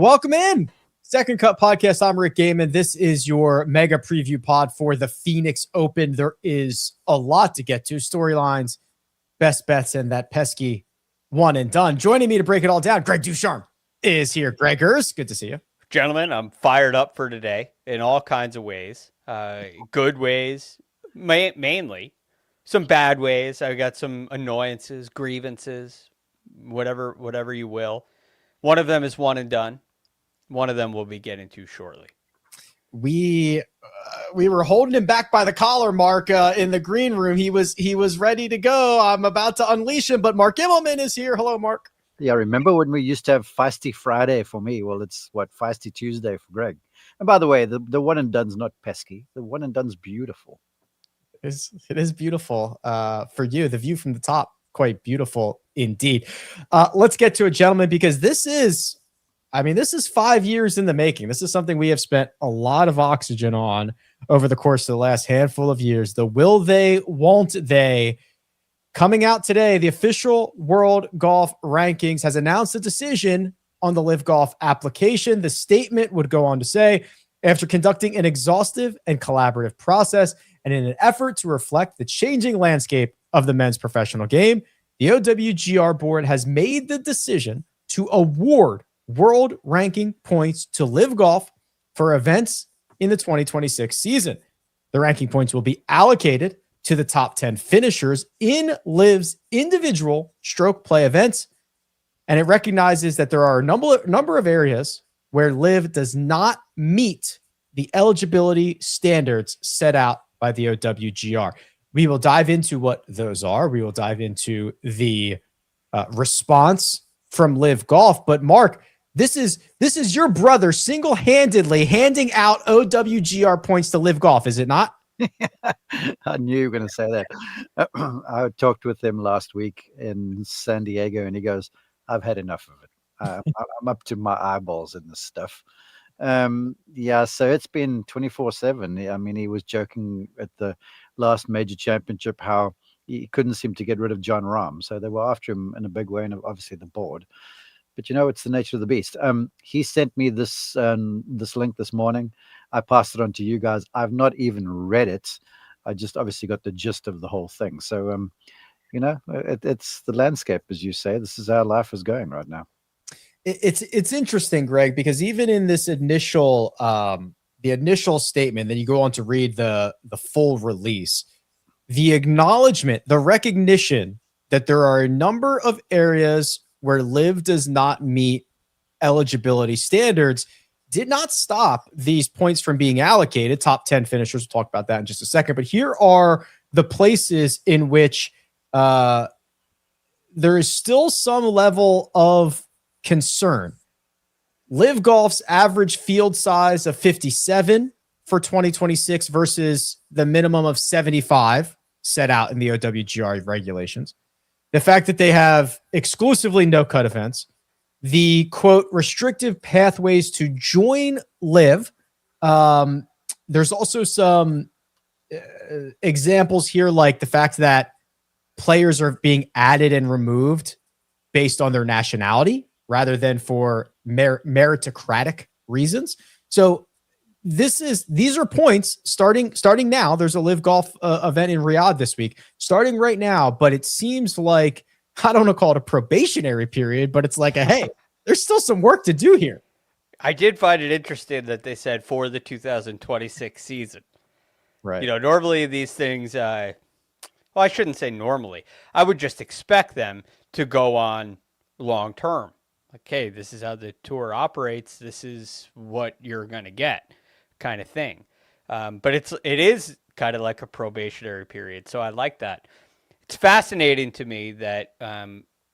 Welcome in. Second Cut Podcast. I'm Rick Gehman. This is your mega preview pod for the Phoenix Open. There is a lot to get to. Storylines, best bets, and that pesky one and done. Joining me to break it all down, Greg DuCharme is here. Gregers, good to see you. Gentlemen, I'm fired up for today in all kinds of ways. Good ways, mainly. Some bad ways. I got some annoyances, grievances, whatever you will. One of them is one and done. One of them we'll be getting to shortly. We were holding him back by the collar, Mark, in the green room. He was ready to go. I'm about to unleash him, but Mark Immelman is here. Hello, Mark. Yeah, remember when we used to have Feisty Friday for me? Well, it's Feisty Tuesday for Greg. And by the way, the one and done's not pesky. The one and done's beautiful. It is beautiful for you. The view from the top, quite beautiful indeed. Let's get to it, gentlemen, because this is 5 years in the making. This is something we have spent a lot of oxygen on over the course of the last handful of years. The will they, won't they? Coming out today, the official World Golf Rankings has announced a decision on the LIV Golf application. The statement would go on to say, after conducting an exhaustive and collaborative process and in an effort to reflect the changing landscape of the men's professional game, the OWGR board has made the decision to award world ranking points to LIV Golf for events in the 2026 season. The ranking points will be allocated to the top 10 finishers in LIV's individual stroke play events. And it recognizes that there are a number of areas where LIV does not meet the eligibility standards set out by the OWGR. We will dive into what those are. We will dive into the response from LIV Golf. But Mark, this is your brother single-handedly handing out OWGR points to LIV Golf, is it not? I knew you were going to say that. I talked with him last week in San Diego, and he goes, I've had enough of it. I'm up to my eyeballs in this stuff. Yeah, so it's been 24/7. I mean, he was joking at the last major championship how he couldn't seem to get rid of John Rahm. So they were after him in a big way, and obviously the board. But it's the nature of the beast. He sent me this link this morning. I passed it on to you guys. I've not even read it. I just obviously got the gist of the whole thing. So, it's the landscape, as you say. This is how life is going right now. It's interesting, Greg, because even in this initial the initial statement, then you go on to read the full release, the acknowledgement, the recognition that there are a number of areas where LIV does not meet eligibility standards did not stop these points from being allocated. Top 10 finishers, we'll talk about that in just a second. But here are the places in which there is still some level of concern. LIV Golf's average field size of 57 for 2026 versus the minimum of 75 set out in the OWGR regulations. The fact that they have exclusively no-cut events, the, quote, restrictive pathways to join LIV. There's also some examples here, like the fact that players are being added and removed based on their nationality rather than for meritocratic reasons. So these are points starting now. There's a LIV Golf event in Riyadh this week, starting right now. But it seems like, I don't want to call it a probationary period, but it's like hey, there's still some work to do here. I did find it interesting that they said for the 2026 season. Right. Normally these things, well, I shouldn't say normally. I would just expect them to go on long term. Like, hey, this is how the tour operates. This is what you're going to get, kind of thing. But it is kind of like a probationary period. So I like that. It's fascinating to me that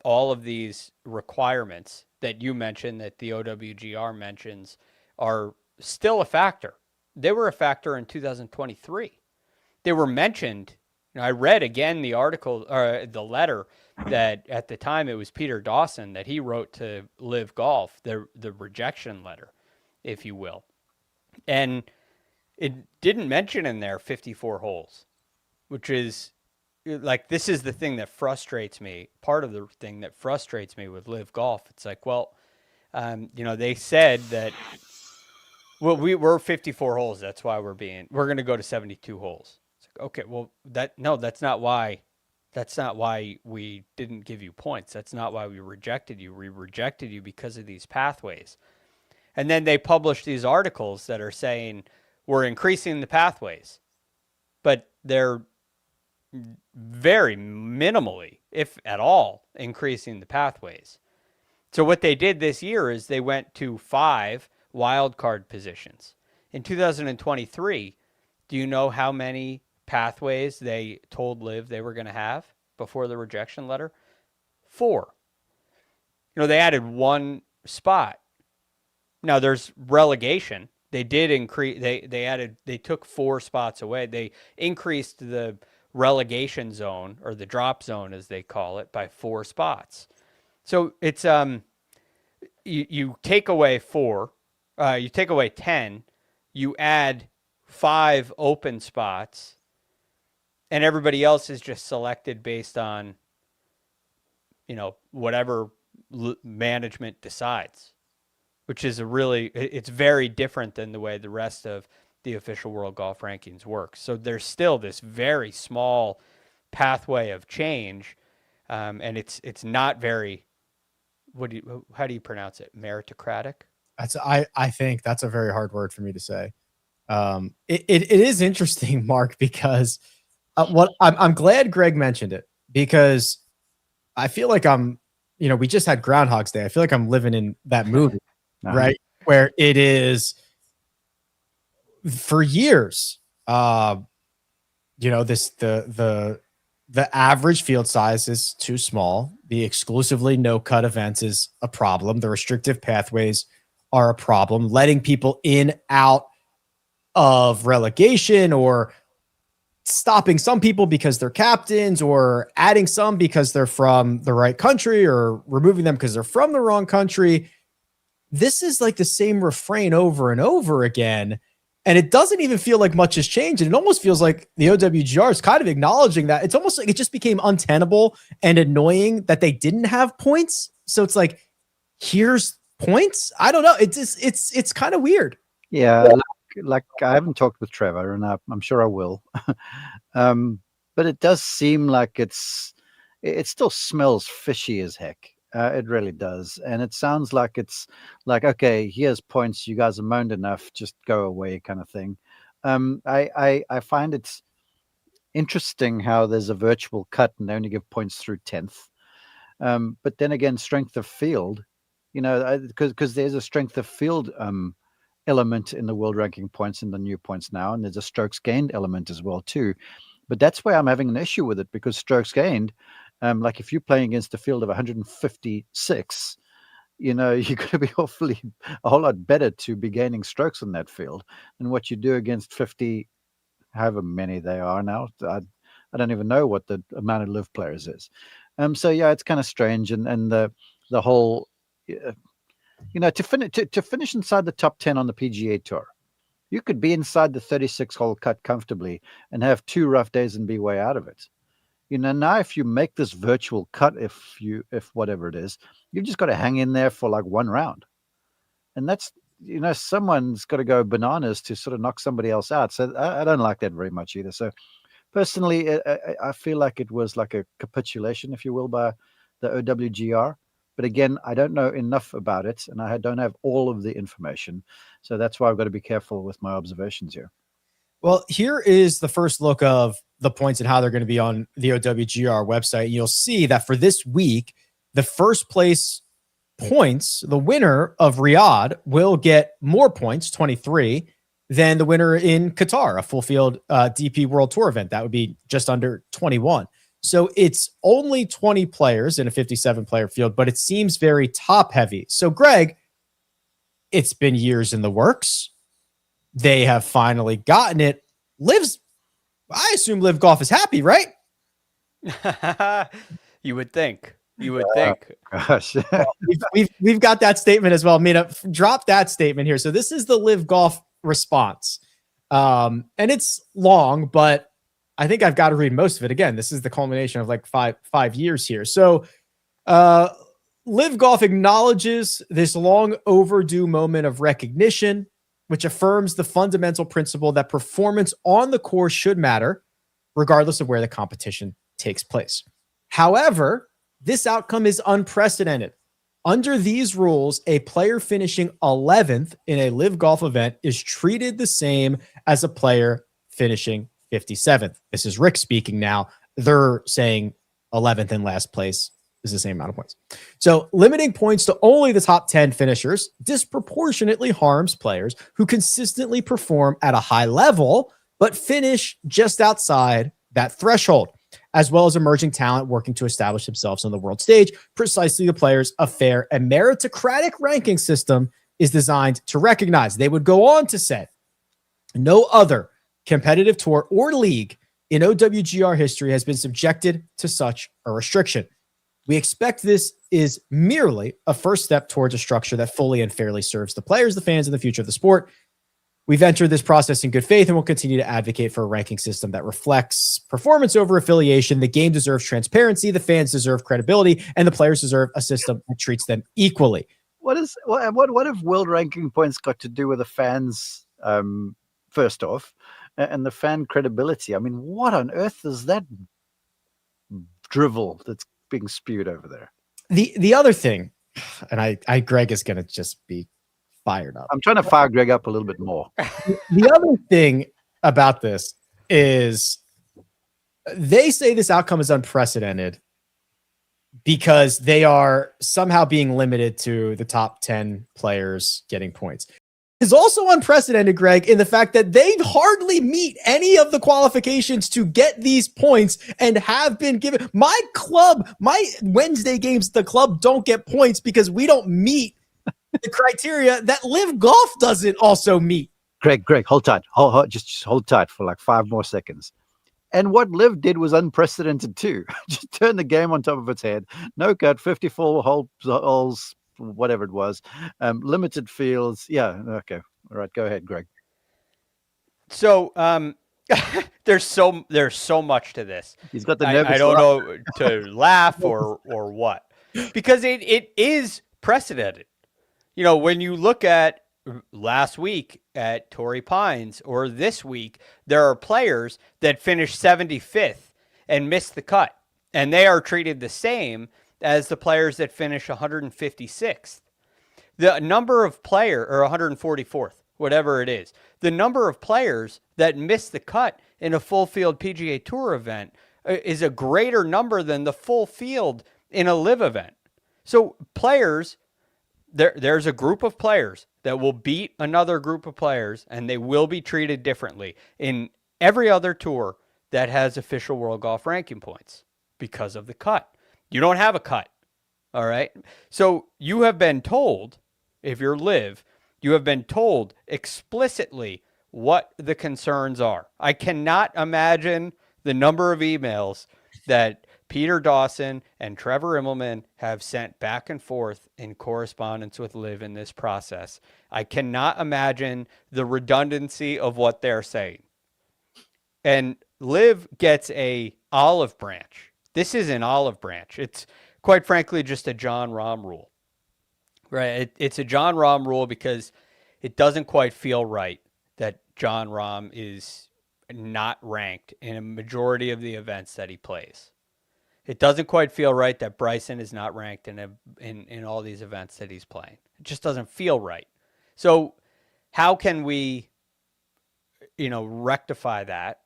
all of these requirements that you mentioned, that the OWGR mentions, are still a factor. They were a factor in 2023. They were mentioned. I read again the article, or the letter that at the time it was Peter Dawson that he wrote to LIV Golf, the rejection letter, if you will. And it didn't mention in there 54 holes, which is like, this is the thing that frustrates me. Part of the thing that frustrates me with LIV Golf. It's like, well, They said that, well, we're 54 holes. That's why we're going to go to 72 holes. It's like, okay, well, that's not why. That's not why we didn't give you points. That's not why we rejected you. We rejected you because of these pathways. And then they publish these articles that are saying we're increasing the pathways, but they're very minimally, if at all, increasing the pathways. So what they did this year is they went to 5 wild card positions. In 2023, do you know how many pathways they told LIV they were going to have before the rejection letter? 4. They added 1 spot. Now there's relegation. They did increase. They took 4 spots away. They increased the relegation zone, or the drop zone as they call it, by 4 spots. So it's you take away 4, you take away 10, you add 5 open spots, and everybody else is just selected based on whatever management decides, which is it's very different than the way the rest of the official World Golf Rankings works. So there's still this very small pathway of change, and it's not very, how do you pronounce it? Meritocratic? I think that's a very hard word for me to say. It is interesting, Mark, because I'm glad Greg mentioned it, because I feel like we just had Groundhog's Day. I feel like I'm living in that movie, right? Where it is for years, the average field size is too small. The exclusively no-cut events is a problem. The restrictive pathways are a problem. Letting people in, out of relegation, or stopping some people because they're captains, or adding some because they're from the right country, or removing them because they're from the wrong country. This is like the same refrain over and over again. And it doesn't even feel like much has changed. And it almost feels like the OWGR is kind of acknowledging that. It's almost like it just became untenable and annoying that they didn't have points. So it's like, here's points. I don't know. It's kind of weird. Yeah. Like I haven't talked with Trevor, and I'm sure I will. But it does seem like it still smells fishy as heck. It really does. And it sounds like it's like, okay, here's points. You guys have moaned enough. Just go away, kind of thing. I find it interesting how there's a virtual cut and they only give points through 10th. But then again, strength of field, because there's a strength of field element in the world ranking points in the new points now, and there's a strokes gained element as well too. But that's where I'm having an issue with it, because strokes gained, like if you're playing against a field of 156, you're going to be a whole lot better to be gaining strokes on that field than what you do against 50, however many they are now. I don't even know what the amount of LIV players is. So yeah, it's kind of strange, and the whole, to finish inside the top 10 on the PGA Tour, you could be inside the 36-hole cut comfortably and have 2 rough days and be way out of it. Now if you make this virtual cut, if whatever it is, you've just got to hang in there for like 1 round. And that's, someone's got to go bananas to sort of knock somebody else out. So I don't like that very much either. So personally, I feel like it was like a capitulation, if you will, by the OWGR. But again, I don't know enough about it, and I don't have all of the information. So that's why I've got to be careful with my observations here. Well, here is the first look of the points and how they're going to be on the OWGR website. You'll see that for this week, the first place points, the winner of Riyadh, will get more points, 23, than the winner in Qatar, a full field DP World Tour event. That would be just under 21. So it's only 20 players in a 57-player field, but it seems very top-heavy. So, Greg, it's been years in the works. They have finally gotten it. I assume LIV Golf is happy, right? You would think. Gosh. Well, we've got that statement as well. Mina, drop that statement here. So this is the LIV Golf response. And it's long, but I think I've got to read most of it. Again, this is the culmination of like five years here. So LIV Golf acknowledges this long overdue moment of recognition, which affirms the fundamental principle that performance on the course should matter, regardless of where the competition takes place. However, this outcome is unprecedented. Under these rules, a player finishing 11th in a LIV Golf event is treated the same as a player finishing 57th. This is Rick speaking now. They're saying 11th in last place is the same amount of points. So limiting points to only the top 10 finishers disproportionately harms players who consistently perform at a high level, but finish just outside that threshold, as well as emerging talent working to establish themselves on the world stage. Precisely the players a fair and meritocratic ranking system is designed to recognize. They would go on to say, no other competitive tour or league in OWGR history has been subjected to such a restriction. We expect this is merely a first step towards a structure that fully and fairly serves the players, the fans, and the future of the sport. We've entered this process in good faith and will continue to advocate for a ranking system that reflects performance over affiliation. The game deserves transparency, the fans deserve credibility, and the players deserve a system that treats them equally. What have world ranking points got to do with the fans, first off, and the fan credibility? I mean, what on earth is that drivel that's being spewed over there? The other thing, and I Greg is going to just be fired up. I'm trying to fire Greg up a little bit more. The other thing about this is they say this outcome is unprecedented because they are somehow being limited to the top 10 players getting points. Is also unprecedented, Greg, in the fact that they hardly meet any of the qualifications to get these points and have been given. My Wednesday games, the club don't get points because we don't meet the criteria that LIV Golf doesn't also meet. Greg, hold tight. Just hold tight for like 5 more seconds. And what LIV did was unprecedented too. Just turn the game on top of its head. No cut, 54 holes, whatever it was, limited fields. Yeah. Okay. All right. Go ahead, Greg. So there's so much to this. He's got the nervous. I don't know to laugh or what, because it is precedented. You know, when you look at last week at Torrey Pines or this week, there are players that finish 75th and miss the cut, and they are treated the same as the players that finish 156th. The number of player or 144th, whatever it is, the number of players that miss the cut in a full field PGA Tour event is a greater number than the full field in a LIV event. So players, there's a group of players that will beat another group of players, and they will be treated differently in every other tour that has official World Golf Ranking points because of the cut. You don't have a cut. All right. So you have been told, if you're LIV, you have been told explicitly what the concerns are. I cannot imagine the number of emails that Peter Dawson and Trevor Immelman have sent back and forth in correspondence with LIV in this process. I cannot imagine the redundancy of what they're saying. And LIV gets a olive branch. This is an olive branch. It's quite frankly just a John Rahm rule, right? It's a John Rahm rule because it doesn't quite feel right that John Rahm is not ranked in a majority of the events that he plays. It doesn't quite feel right that Bryson is not ranked in all these events that he's playing. It just doesn't feel right. So how can we, rectify that,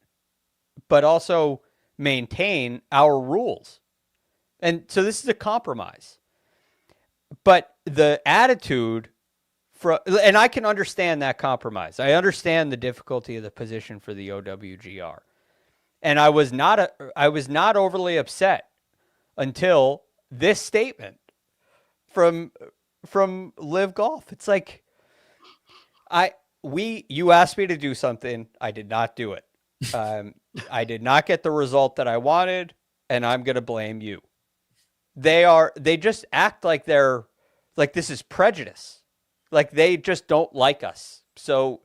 but also maintain our rules? And so this is a compromise. But the attitude and I can understand that compromise. I understand the difficulty of the position for the OWGR. And I was not overly upset until this statement from LIV Golf. It's like you asked me to do something, I did not do it. I did not get the result that I wanted, and I'm going to blame you. They just act like this is prejudice. Like they just don't like us. So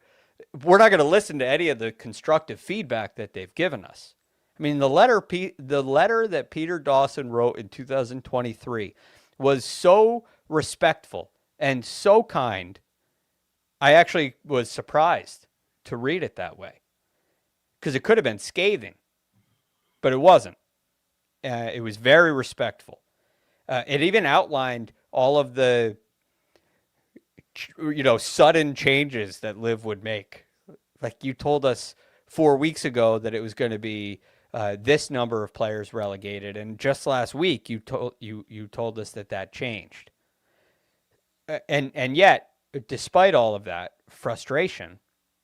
we're not going to listen to any of the constructive feedback that they've given us. I mean, the letter that Peter Dawson wrote in 2023 was so respectful and so kind. I actually was surprised to read it that way, because it could have been scathing, but it wasn't. It was very respectful. It even outlined all of the, sudden changes that LIV would make. Like, you told us 4 weeks ago that it was going to be this number of players relegated, and just last week you told us that changed. And yet, despite all of that frustration,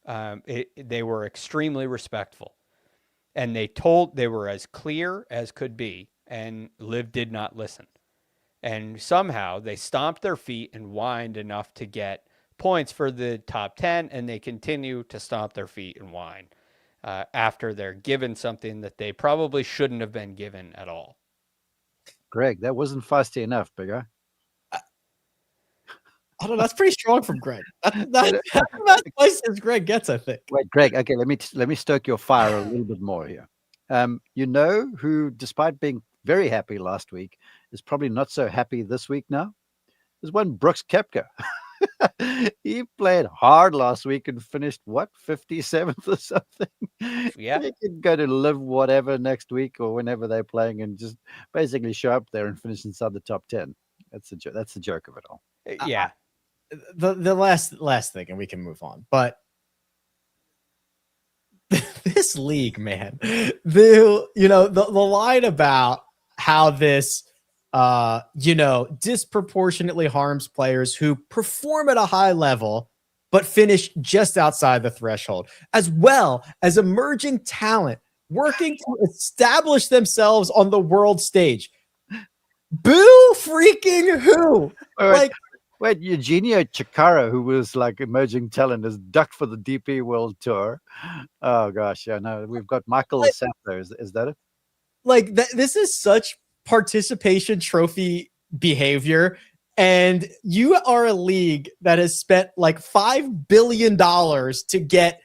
they were extremely respectful, and they were as clear as could be, and LIV did not listen. And somehow they stomped their feet and whined enough to get points for the top 10, and they continue to stomp their feet and whine after they're given something that they probably shouldn't have been given at all. Greg, that wasn't feisty enough, big guy. I don't know. That's pretty strong from Greg. That's as nice as Greg gets, I think. Wait, Greg. Okay, let me stoke your fire a little bit more here. You know who, despite being very happy last week, is probably not so happy this week now? There's one Brooks Koepka. He played hard last week and finished, 57th or something? Yeah. He could go to LIV whatever next week or whenever they're playing and just basically show up there and finish inside the top 10. That's the joke of it all. Yeah. The last thing, and we can move on. But this league, man, the line about how this disproportionately harms players who perform at a high level but finish just outside the threshold, as well as emerging talent working to establish themselves on the world stage. Boo freaking who? Wait, Eugenio Chikara, who was like emerging talent, is ducked for the DP World Tour. Oh gosh, yeah, no, we've got Michael Lesato. Is that it? Like this is such participation trophy behavior, and you are a league that has spent like $5 billion to get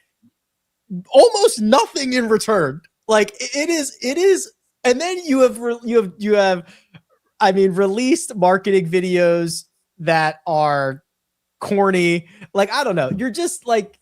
almost nothing in return. Like it is, and then you have released marketing videos that are corny. Like, I don't know. You're just like,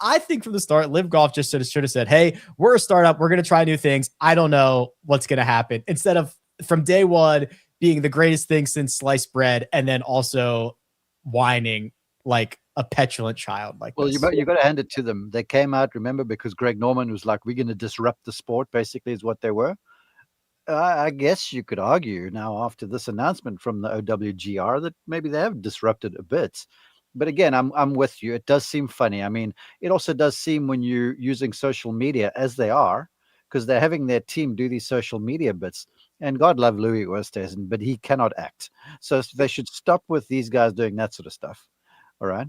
I think from the start, LIV Golf just should have said, hey, we're a startup. We're going to try new things. I don't know what's going to happen. Instead of from day one being the greatest thing since sliced bread, and then also whining like a petulant child. Like, well, you got to hand it to them. They came out, remember, because Greg Norman was like, we're going to disrupt the sport, basically is what they were. I guess you could argue now after this announcement from the OWGR that maybe they have disrupted a bit. But again, I'm with you. It does seem funny. I mean, it also does seem when you're using social media as they are, because they're having their team do these social media bits. And God love Louis Oosthuizen, but he cannot act. So they should stop with these guys doing that sort of stuff. All right.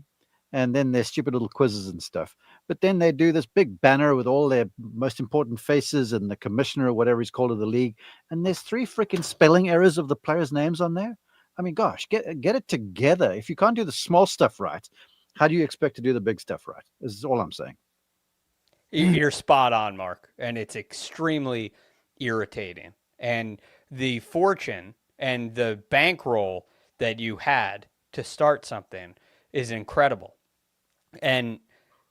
And then their stupid little quizzes and stuff. But then they do this big banner with all their most important faces and the commissioner or whatever he's called of the league. And there's 3 freaking spelling errors of the players' names on there. I mean, gosh, get it together. If you can't do the small stuff right, how do you expect to do the big stuff right? This is all I'm saying. You're spot on, Mark. And it's extremely irritating. And the fortune and the bankroll that you had to start something is incredible. And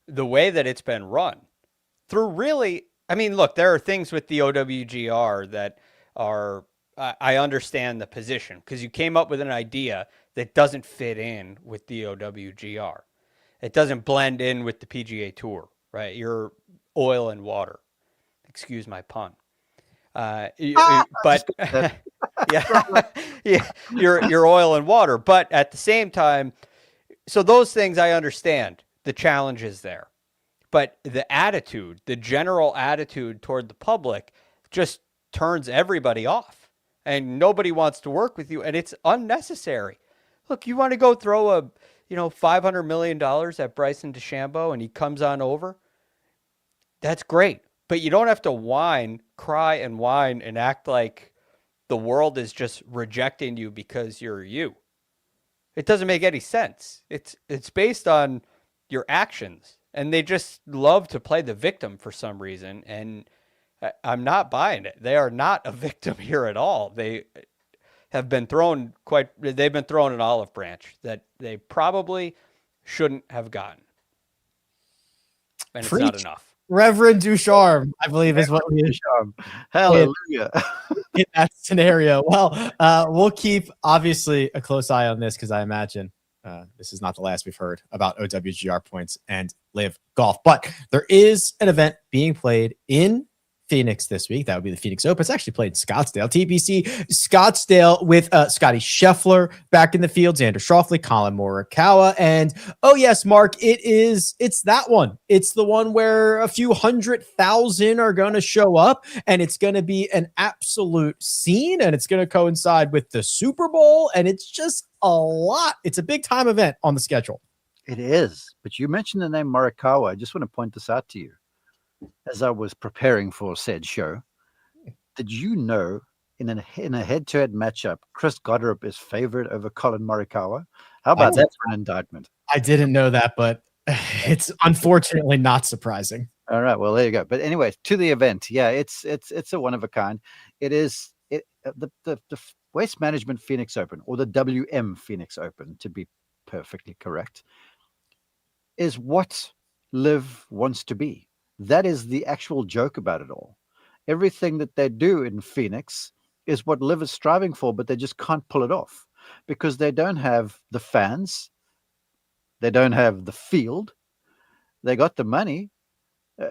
the way that it's been run through really, I mean, look, there are things with the OWGR that are, I understand the position, because you came up with an idea that doesn't fit in with the OWGR. It doesn't blend in with the PGA Tour, right? You're oil and water. Excuse my pun. But yeah, you're oil and water. But at the same time, so those things I understand the challenges there, but the attitude, the general attitude toward the public, just turns everybody off, and nobody wants to work with you, and it's unnecessary. Look, you want to go throw a $500 million at Bryson DeChambeau and he comes on over? That's great. But you don't have to cry and whine and act like the world is just rejecting you because you're you. It doesn't make any sense. It's based on your actions, and they just love to play the victim for some reason. And I'm not buying it. They are not a victim here at all. have been thrown they've been thrown an olive branch that they probably shouldn't have gotten. And it's not enough. Reverend DuCharme, I believe, is what we Hallelujah. in that scenario. Well, we'll keep obviously a close eye on this because I imagine this is not the last we've heard about OWGR points and LIV Golf. But there is an event being played in Phoenix this week. That would be the Phoenix Open. It's actually played in Scottsdale. TPC Scottsdale with Scotty Scheffler back in the field, Xander Schauffele, Colin Morikawa, and oh yes, Mark, it's that one. It's the one where a few 100,000 are going to show up, and it's going to be an absolute scene, and it's going to coincide with the Super Bowl, and it's just a lot. It's a big time event on the schedule. It is, but you mentioned the name Morikawa. I just want to point this out to you. As I was preparing for said show, did you know in a head-to-head matchup, Chris Goddard is favored over Colin Morikawa? How about that for an indictment? I didn't know that, but it's unfortunately not surprising. All right, well there you go. But anyway, to the event, yeah, it's a one of a kind. It is the Waste Management Phoenix Open, or the WM Phoenix Open, to be perfectly correct, is what LIV wants to be. That is the actual joke about it all. Everything that they do in Phoenix is what LIV is striving for, but they just can't pull it off because they don't have the fans. They don't have the field. They got the money,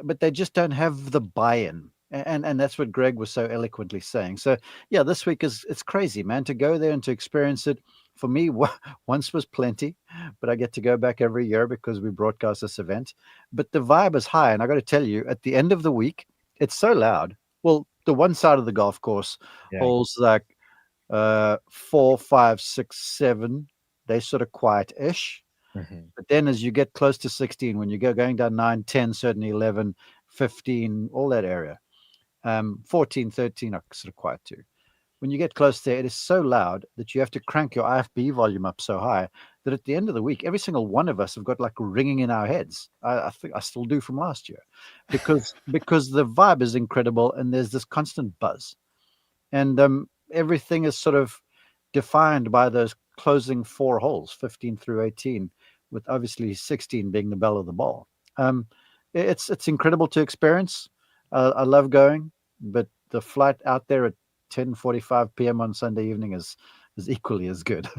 but they just don't have the buy-in. And that's what Greg was so eloquently saying. So, yeah, this week it's crazy, man, to go there and to experience it. For me, once was plenty, but I get to go back every year because we broadcast this event. But the vibe is high. And I got to tell you, at the end of the week, it's so loud. Well, the one side of the golf course holds like 4, 5, 6, 7. They sort of quiet-ish. Mm-hmm. But then as you get close to 16, when you going down 9, 10, certainly 11, 15, all that area, 14, 13 are sort of quiet too. When you get close there, it is so loud that you have to crank your IFB volume up so high that at the end of the week, every single one of us have got like ringing in our heads. I think I still do from last year because the vibe is incredible and there's this constant buzz. And everything is sort of defined by those closing 4 holes, 15 through 18, with obviously 16 being the belle of the ball. It's incredible to experience. I love going, but the flight out there at 10:45 p.m. on Sunday evening is equally as good.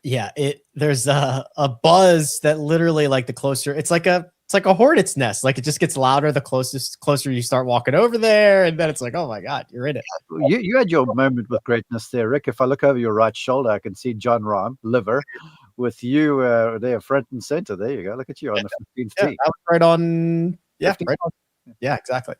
Yeah, there's a buzz that literally, like, the closer it's like a hornet's nest. Like, it just gets louder the closer you start walking over there, and then it's like, oh my God, you're in it. You had your moment with greatness there, Rick. If I look over your right shoulder, I can see John Rahm, liver, with you there front and center. There you go. Look at you on the 15th tee. That was right on. Yeah, right on. Yeah, exactly.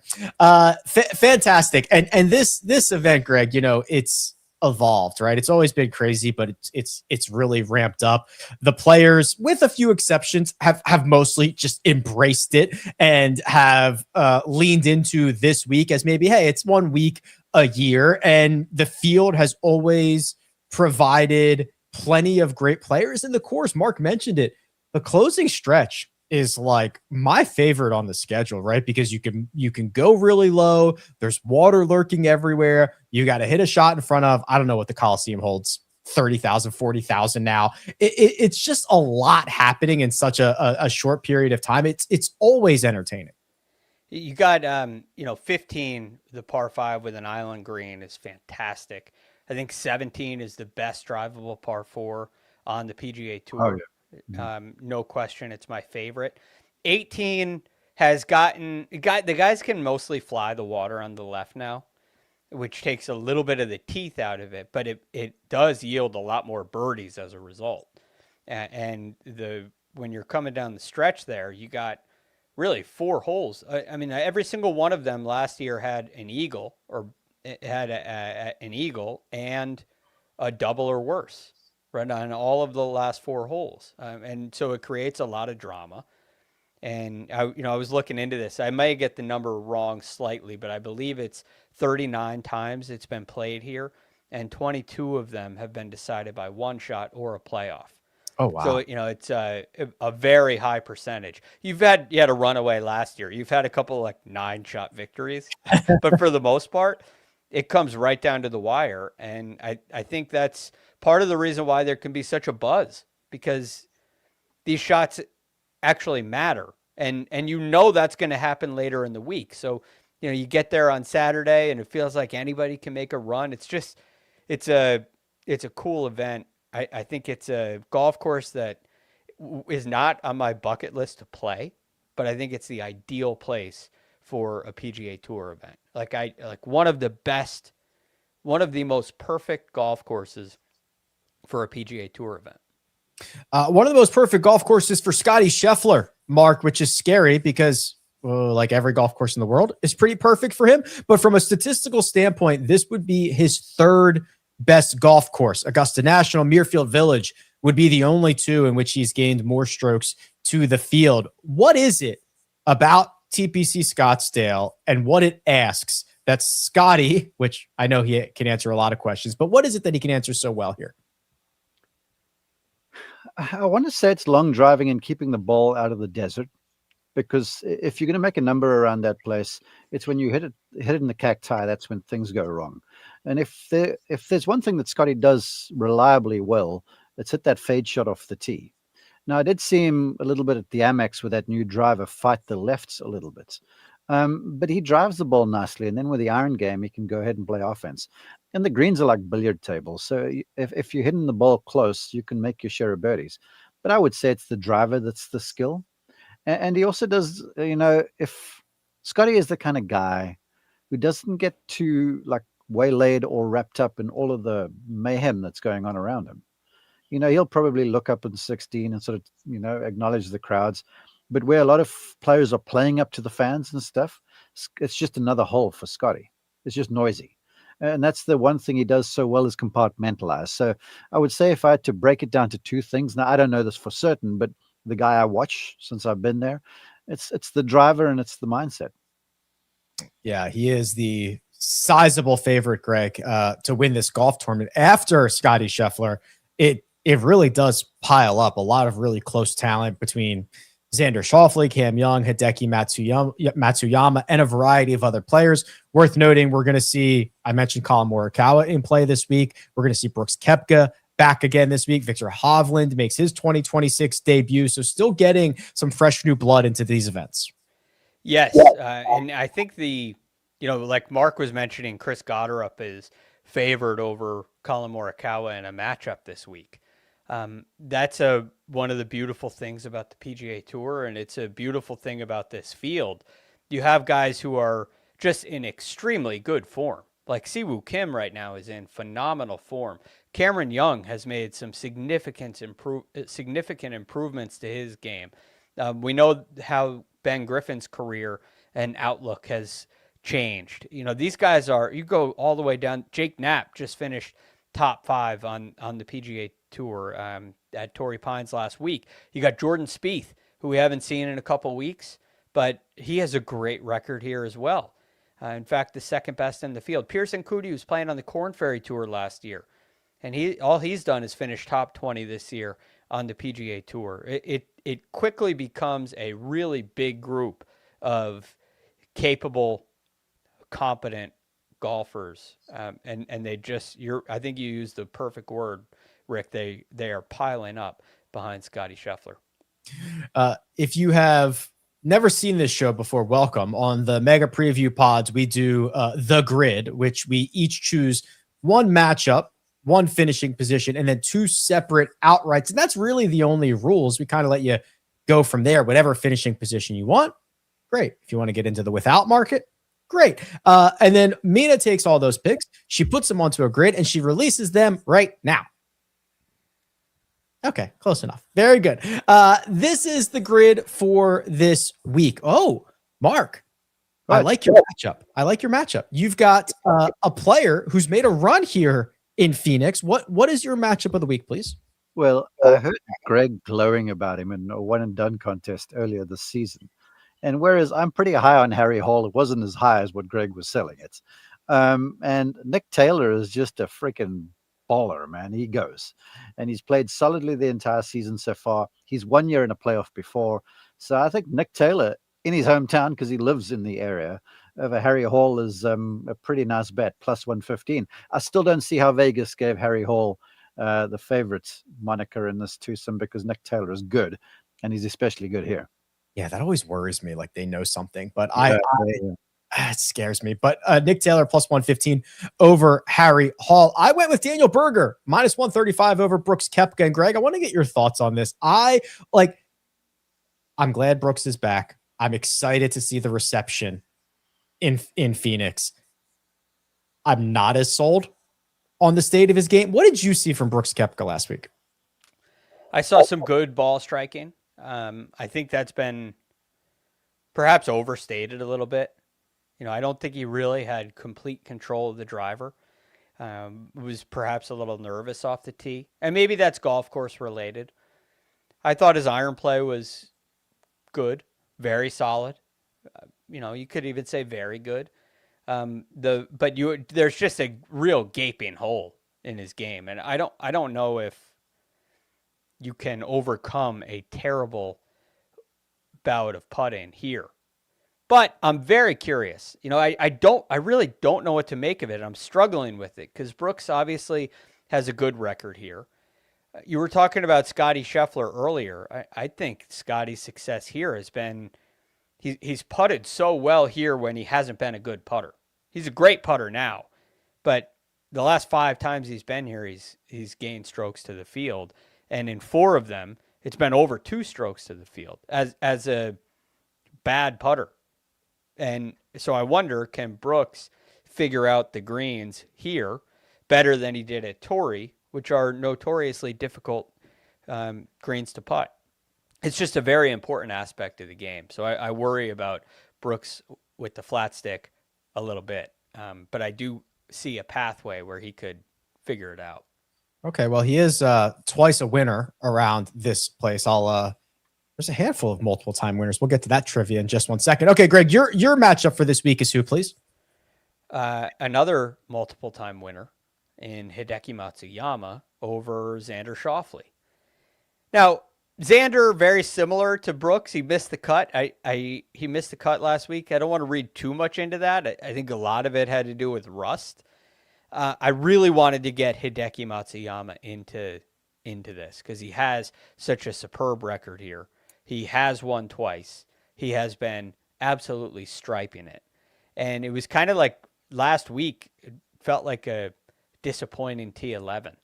Fantastic. And this event, Greg, it's evolved, right? It's always been crazy, but it's really ramped up. The players, with a few exceptions, have mostly just embraced it and have leaned into this week as maybe, hey, it's 1 week a year, and the field has always provided plenty of great players in the course. Mark mentioned it. The closing stretch is like my favorite on the schedule, right? Because you can go really low. There's water lurking everywhere. You got to hit a shot in front of, I don't know what the Coliseum holds, 30,000, 40,000 now. It's just a lot happening in such a short period of time. It's always entertaining. You got, 15, the par 5 with an island green is fantastic. I think 17 is the best drivable par 4 on the PGA Tour. Oh, yeah. No question, it's my favorite. 18 has the guys can mostly fly the water on the left now, which takes a little bit of the teeth out of it, but it does yield a lot more birdies as a result. And when you're coming down the stretch there, you got really 4 holes. I mean, every single one of them last year had an eagle, or it had an eagle and a double or worse. Right on all of the last 4 holes. And so it creates a lot of drama. And I was looking into this. I may get the number wrong slightly, but I believe it's 39 times it's been played here, and 22 of them have been decided by 1 shot or a playoff. Oh, wow. So, it's a very high percentage. You had a runaway last year. You've had a couple like 9-shot victories, but for the most part, it comes right down to the wire. And I think that's part of the reason why there can be such a buzz, because these shots actually matter. And that's going to happen later in the week. So, you get there on Saturday and it feels like anybody can make a run. It's a cool event. I think it's a golf course that is not on my bucket list to play, but I think it's the ideal place for a PGA Tour event. Like one of the most perfect golf courses for a PGA Tour event. One of the most perfect golf courses for Scotty Scheffler, Mark, which is scary because like every golf course in the world is pretty perfect for him. But from a statistical standpoint, this would be his third best golf course. Augusta National, Muirfield Village would be the only two in which he's gained more strokes to the field. What is it about TPC Scottsdale and what it asks that Scotty, which I know he can answer a lot of questions, but what is it that he can answer so well here? I want to say it's long driving and keeping the ball out of the desert, because if you're going to make a number around that place, it's when you hit it in the cacti, that's when things go wrong. And if there's one thing that Scotty does reliably well, it's hit that fade shot off the tee. Now, I did see him a little bit at the Amex with that new driver fight the lefts a little bit. But he drives the ball nicely, and then with the iron game, he can go ahead and play offense. And the greens are like billiard tables. So if you're hitting the ball close, you can make your share of birdies. But I would say it's the driver that's the skill. And he also does, if Scotty is the kind of guy who doesn't get too like waylaid or wrapped up in all of the mayhem that's going on around him. He'll probably look up in 16 and sort of, acknowledge the crowds. But where a lot of players are playing up to the fans and stuff, it's just another hole for Scotty. It's just noisy. And that's the one thing he does so well, is compartmentalize. So I would say if I had to break it down to two things, now I don't know this for certain, but the guy I watch since I've been there, it's the driver and it's the mindset. Yeah, he is the sizable favorite, Greg, to win this golf tournament. After Scotty Scheffler, it really does pile up a lot of really close talent between Xander Schauffele, Cam Young, Hideki Matsuyama, and a variety of other players. Worth noting, we're going to see, I mentioned Colin Morikawa in play this week. We're going to see Brooks Koepka back again this week. Victor Hovland makes his 2026 debut. So still getting some fresh new blood into these events. Yes. And I think like Mark was mentioning, Chris Gotterup is favored over Colin Morikawa in a matchup this week. That's one of the beautiful things about the PGA Tour, and it's a beautiful thing about this field. You have guys who are just in extremely good form. Like Siwoo Kim right now is in phenomenal form. Cameron Young has made some significant improvements to his game. We know how Ben Griffin's career and outlook has changed. These guys you go all the way down. Jake Knapp just finished top 5 on the PGA Tour at Torrey Pines last week. You got Jordan Spieth, who we haven't seen in a couple weeks, but he has a great record here as well. In fact, the second best in the field. Pearson Coody was playing on the Korn Ferry Tour last year, and all he's done is finish top 20 this year on the PGA Tour. It quickly becomes a really big group of capable, competent golfers, and they just I think you used the perfect word, Rick. They are piling up behind Scotty Scheffler. If you have never seen this show before, welcome. On the Mega Preview Pods, we do the grid, which we each choose one matchup, one finishing position, and then 2 separate outrights. And that's really the only rules. We kind of let you go from there, whatever finishing position you want. Great. If you want to get into the without market, great. And then Mina takes all those picks. She puts them onto a grid and she releases them right now. Okay, close enough. Very good. This is the grid for this week. Oh, Mark, I like your matchup. You've got a player who's made a run here in Phoenix. What is your matchup of the week, please? Well, I heard Greg glowing about him in a one and done contest earlier this season. And whereas I'm pretty high on Harry Hall, it wasn't as high as what Greg was selling it. And Nick Taylor is just a freaking baller, man. He goes. And he's played solidly the entire season so far. He's 1 year in a playoff before. So I think Nick Taylor, in his hometown, because he lives in the area, over Harry Hall is a pretty nice bet, plus 115. I still don't see how Vegas gave Harry Hall the favorite moniker in this twosome, because Nick Taylor is good, and he's especially good here. Yeah, that always worries me, like they know something, but it scares me. But Nick Taylor plus 115 over Harry Hall. I went with Daniel Berger minus 135 over Brooks Koepka. And Greg, I want to get your thoughts on this. I'm glad Brooks is back. I'm excited to see the reception in Phoenix. I'm not as sold on the state of his game. What did you see from Brooks Koepka last week? I saw some good ball striking. I think that's been perhaps overstated a little bit. I don't think he really had complete control of the driver. Was perhaps a little nervous off the tee. And maybe that's golf course related. I thought his iron play was good, very solid. You could even say very good. There's just a real gaping hole in his game. And I don't know if you can overcome a terrible bout of putting here. But I'm very curious. I really don't know what to make of it. I'm struggling with it because Brooks obviously has a good record here. You were talking about Scotty Scheffler earlier. I think Scotty's success here has been he's putted so well here when he hasn't been a good putter. He's a great putter now, but the last 5 times he's been here, he's gained strokes to the field. And in 4 of them, it's been over 2 strokes to the field as a bad putter. And so I wonder, can Brooks figure out the greens here better than he did at Torrey, which are notoriously difficult greens to putt? It's just a very important aspect of the game. So I worry about Brooks with the flat stick a little bit. But I do see a pathway where he could figure it out. Okay, well, he is twice a winner around this place. There's a handful of multiple time winners. We'll get to that trivia in just one second. Okay, Greg, your matchup for this week is who, please? Another multiple time winner in Hideki Matsuyama over Xander Schauffele. Now, Xander, very similar to Brooks. He missed the cut. He missed the cut last week. I don't want to read too much into that. I think a lot of it had to do with rust. I really wanted to get Hideki Matsuyama into this because he has such a superb record here. He has won twice. He has been absolutely striping it. And it was kind of like last week, it felt like a disappointing T11.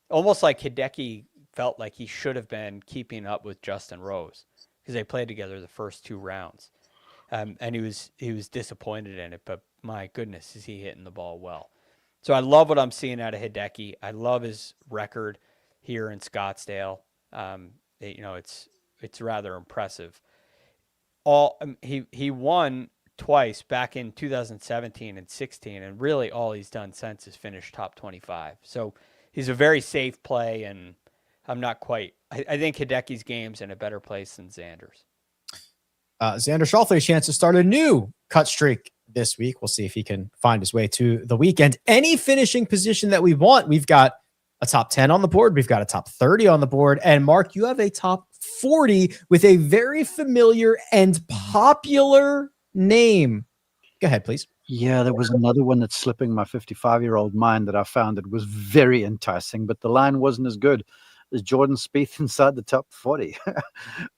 Almost like Hideki felt like he should have been keeping up with Justin Rose because they played together the first 2 rounds. And he was disappointed in it, but my goodness, is he hitting the ball well. So I love what I'm seeing out of Hideki. I love his record here in Scottsdale. It's rather impressive. He won twice back in 2017 and 16, and really all he's done since is finish top 25. So he's a very safe play, and I'm not quite. I think Hideki's game's in a better place than Xander's. Xander Schauffele, a chance to start a new cut streak this week. We'll see if he can find his way to the weekend. Any finishing position that we want, we've got a top 10 on the board. We've got a top 30 on the board. And Mark, you have a top 40 with a very familiar and popular name. Go ahead, please. Yeah, there was another one that's slipping my 55-year-old mind that I found that was very enticing, but the line wasn't as good as Jordan Spieth inside the top 40.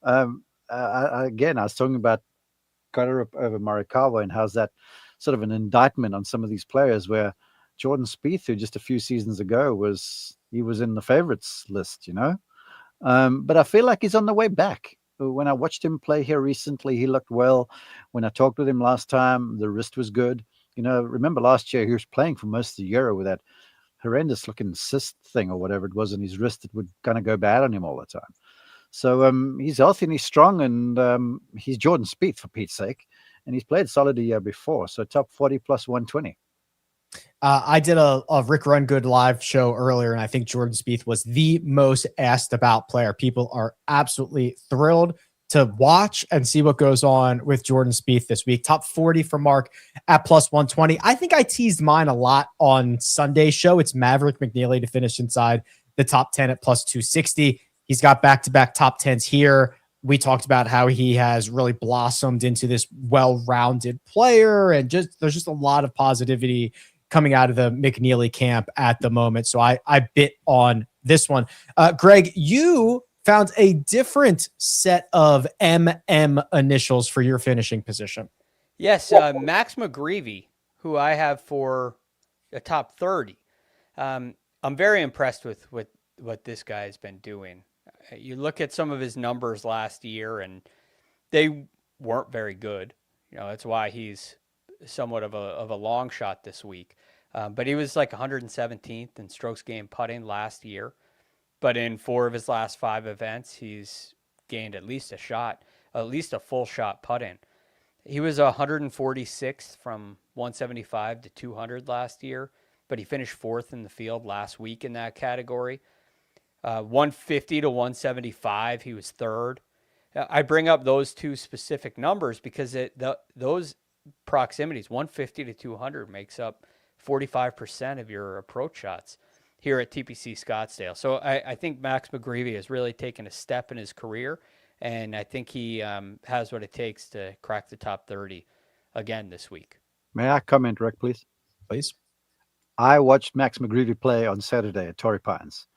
Again, I was talking about Cutter over Morikawa and how's that sort of an indictment on some of these players, where Jordan Spieth, who just a few seasons ago was in the favorites list, but I feel like he's on the way back. When I watched him play here recently, he looked well. When I talked with him last time, the wrist was good. Remember last year he was playing for most of the year with that horrendous looking cyst thing or whatever it was in his wrist that would kind of go bad on him all the time. So he's healthy and he's strong, and he's Jordan Spieth, for Pete's sake, and he's played solid a year before. So top 40 plus 120. I did a Rick Rungood live show earlier, and I think Jordan Spieth was the most asked about player. People are absolutely thrilled to watch and see what goes on with Jordan Spieth this week. Top 40 for Mark at plus 120. I think I teased mine a lot on Sunday's show. It's Maverick McNeely to finish inside the top 10 at plus 260. He's got back-to-back top 10s here. we talked about how he has really blossomed into this well-rounded player, and there's just a lot of positivity coming out of the McNeely camp at the moment. So I bit on this one. Greg, you found a different set of MM initials for your finishing position. Yes, Max McGreevy, who I have for a top 30. I'm very impressed with what this guy has been doing. You look at some of his numbers last year, and they weren't very good. That's why he's somewhat of a long shot this week. But he was like 117th in strokes gained putting last year. But in 4 of his last 5 events, he's gained at least a full shot putting. He was 146th from 175 to 200 last year, but he finished 4th in the field last week in that category. 150 to 175, he was 3rd. I bring up those 2 specific numbers because those proximities, 150 to 200, makes up 45% of your approach shots here at TPC Scottsdale. So I think Max McGreevy has really taken a step in his career, and I think he has what it takes to crack the top 30 again this week. May I comment, Rick, please? Please. I watched Max McGreevy play on Saturday at Torrey Pines.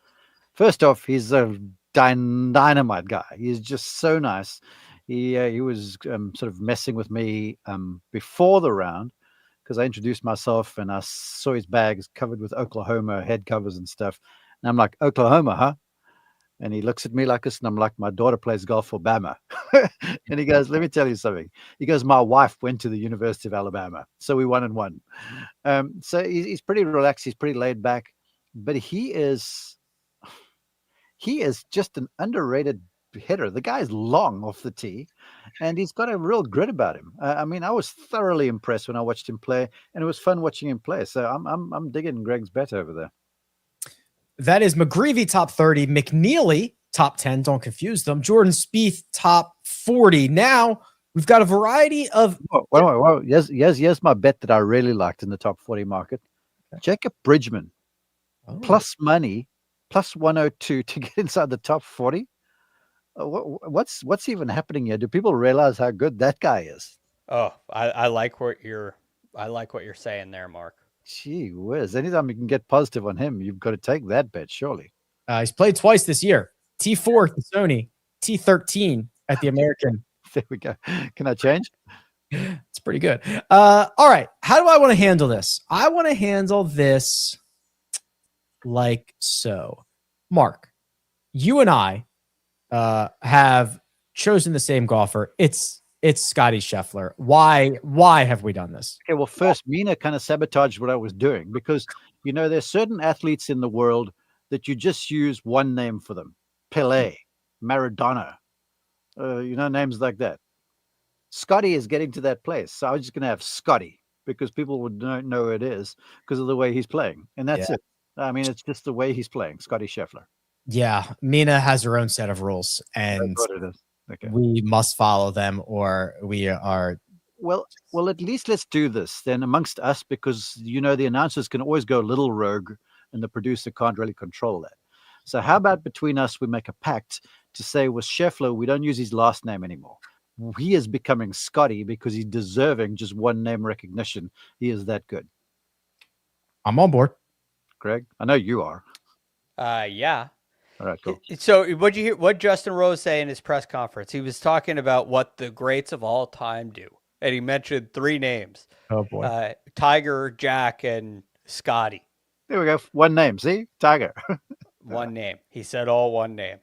First off, he's a dynamite guy. He's just so nice. He was sort of messing with me before the round because I introduced myself and I saw his bags covered with Oklahoma head covers and stuff. And I'm like, Oklahoma, huh? And he looks at me like this, and I'm like, my daughter plays golf for Bama. And he goes, let me tell you something. He goes, my wife went to the University of Alabama, so we 1-1. So he's pretty relaxed. He's pretty laid back, but he is just an underrated hitter. The guy's long off the tee, and he's got a real grit about him. I mean, I was thoroughly impressed when I watched him play, and it was fun watching him play. So I'm digging Greg's bet over there. That is McGreevy top 30, McNeely top 10. Don't confuse them. Jordan Spieth top 40. Now we've got a variety of. Whoa. Yes, my bet that I really liked in the top 40 market. Okay. Jacob Bridgman, plus money, plus 102 to get inside the top 40. What's even happening here? Do people realize how good that guy is? Oh, I like what you're saying there, Mark. Gee whiz. Anytime you can get positive on him, you've got to take that bet, surely. He's played twice this year. T4 at the Sony, T13 at the American. There we go. Can I change? It's pretty good. All right. How do I want to handle this? I want to handle this like so. Mark, you and I have chosen the same golfer. It's Scotty Scheffler. Why have we done this? Okay, well, first, Mina kind of sabotaged what I was doing because, there's certain athletes in the world that you just use one name for them. Pelé, Maradona, names like that. Scotty is getting to that place. So I was just going to have Scotty because people would know who it is because of the way he's playing. And that's it. I mean, it's just the way he's playing, Scotty Scheffler. Yeah, Mina has her own set of rules, and that's what it is. Okay. We must follow them or we are. Well, at least let's do this then amongst us because, the announcers can always go a little rogue and the producer can't really control that. So how about between us, we make a pact to say with Scheffler, we don't use his last name anymore. He is becoming Scotty because he's deserving just one name recognition. He is that good. I'm on board. Greg, I know you are. Yeah. All right, cool. So what'd you hear? What Justin Rose say in his press conference? He was talking about what the greats of all time do, and he mentioned 3 names. Oh boy, Tiger, Jack, and Scotty. There we go. One name. See, Tiger. One name. He said all one name.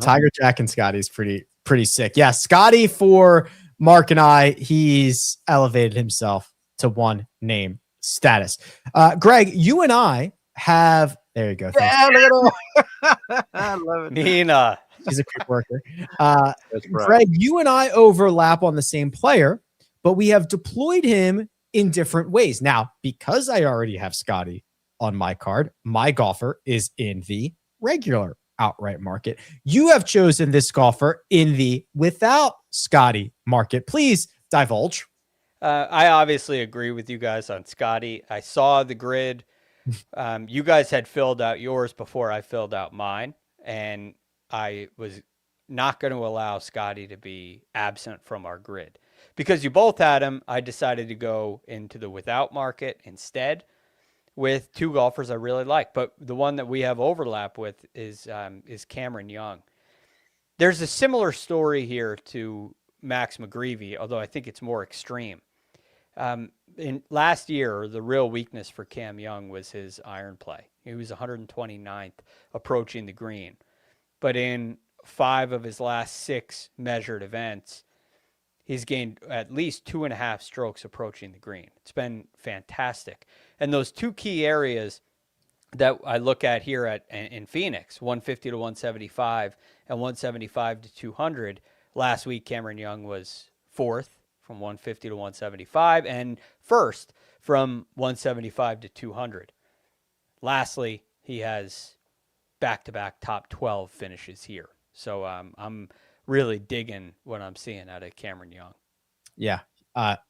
Tiger, Jack, and Scotty is pretty sick. Yeah, Scotty for Mark and I. He's elevated himself to one name status. Greg, you and I have. There you go. Yeah, look at I love it. Nina. She's a quick worker. Greg, you and I overlap on the same player, but we have deployed him in different ways. Now, because I already have Scotty on my card, my golfer is in the regular outright market. You have chosen this golfer in the without Scotty market. Please divulge. I obviously agree with you guys on Scotty. I saw the grid. You guys had filled out yours before I filled out mine, and I was not going to allow Scotty to be absent from our grid. Because you both had him, I decided to go into the without market instead with two golfers I really like. But the one that we have overlap with is Cameron Young. There's a similar story here to Max McGreevy, although I think it's more extreme. In last year, the real weakness for Cam Young was his iron play. He was 129th approaching the green. But in 5 of his last 6 measured events, he's gained at least 2.5 strokes approaching the green. It's been fantastic. And those 2 key areas that I look at here in Phoenix, 150 to 175 and 175 to 200. Last week, Cameron Young was 4th from 150 to 175 and 1st from 175 to 200. Lastly, he has back-to-back top 12 finishes here. So I'm really digging what I'm seeing out of Cameron Young. Yeah,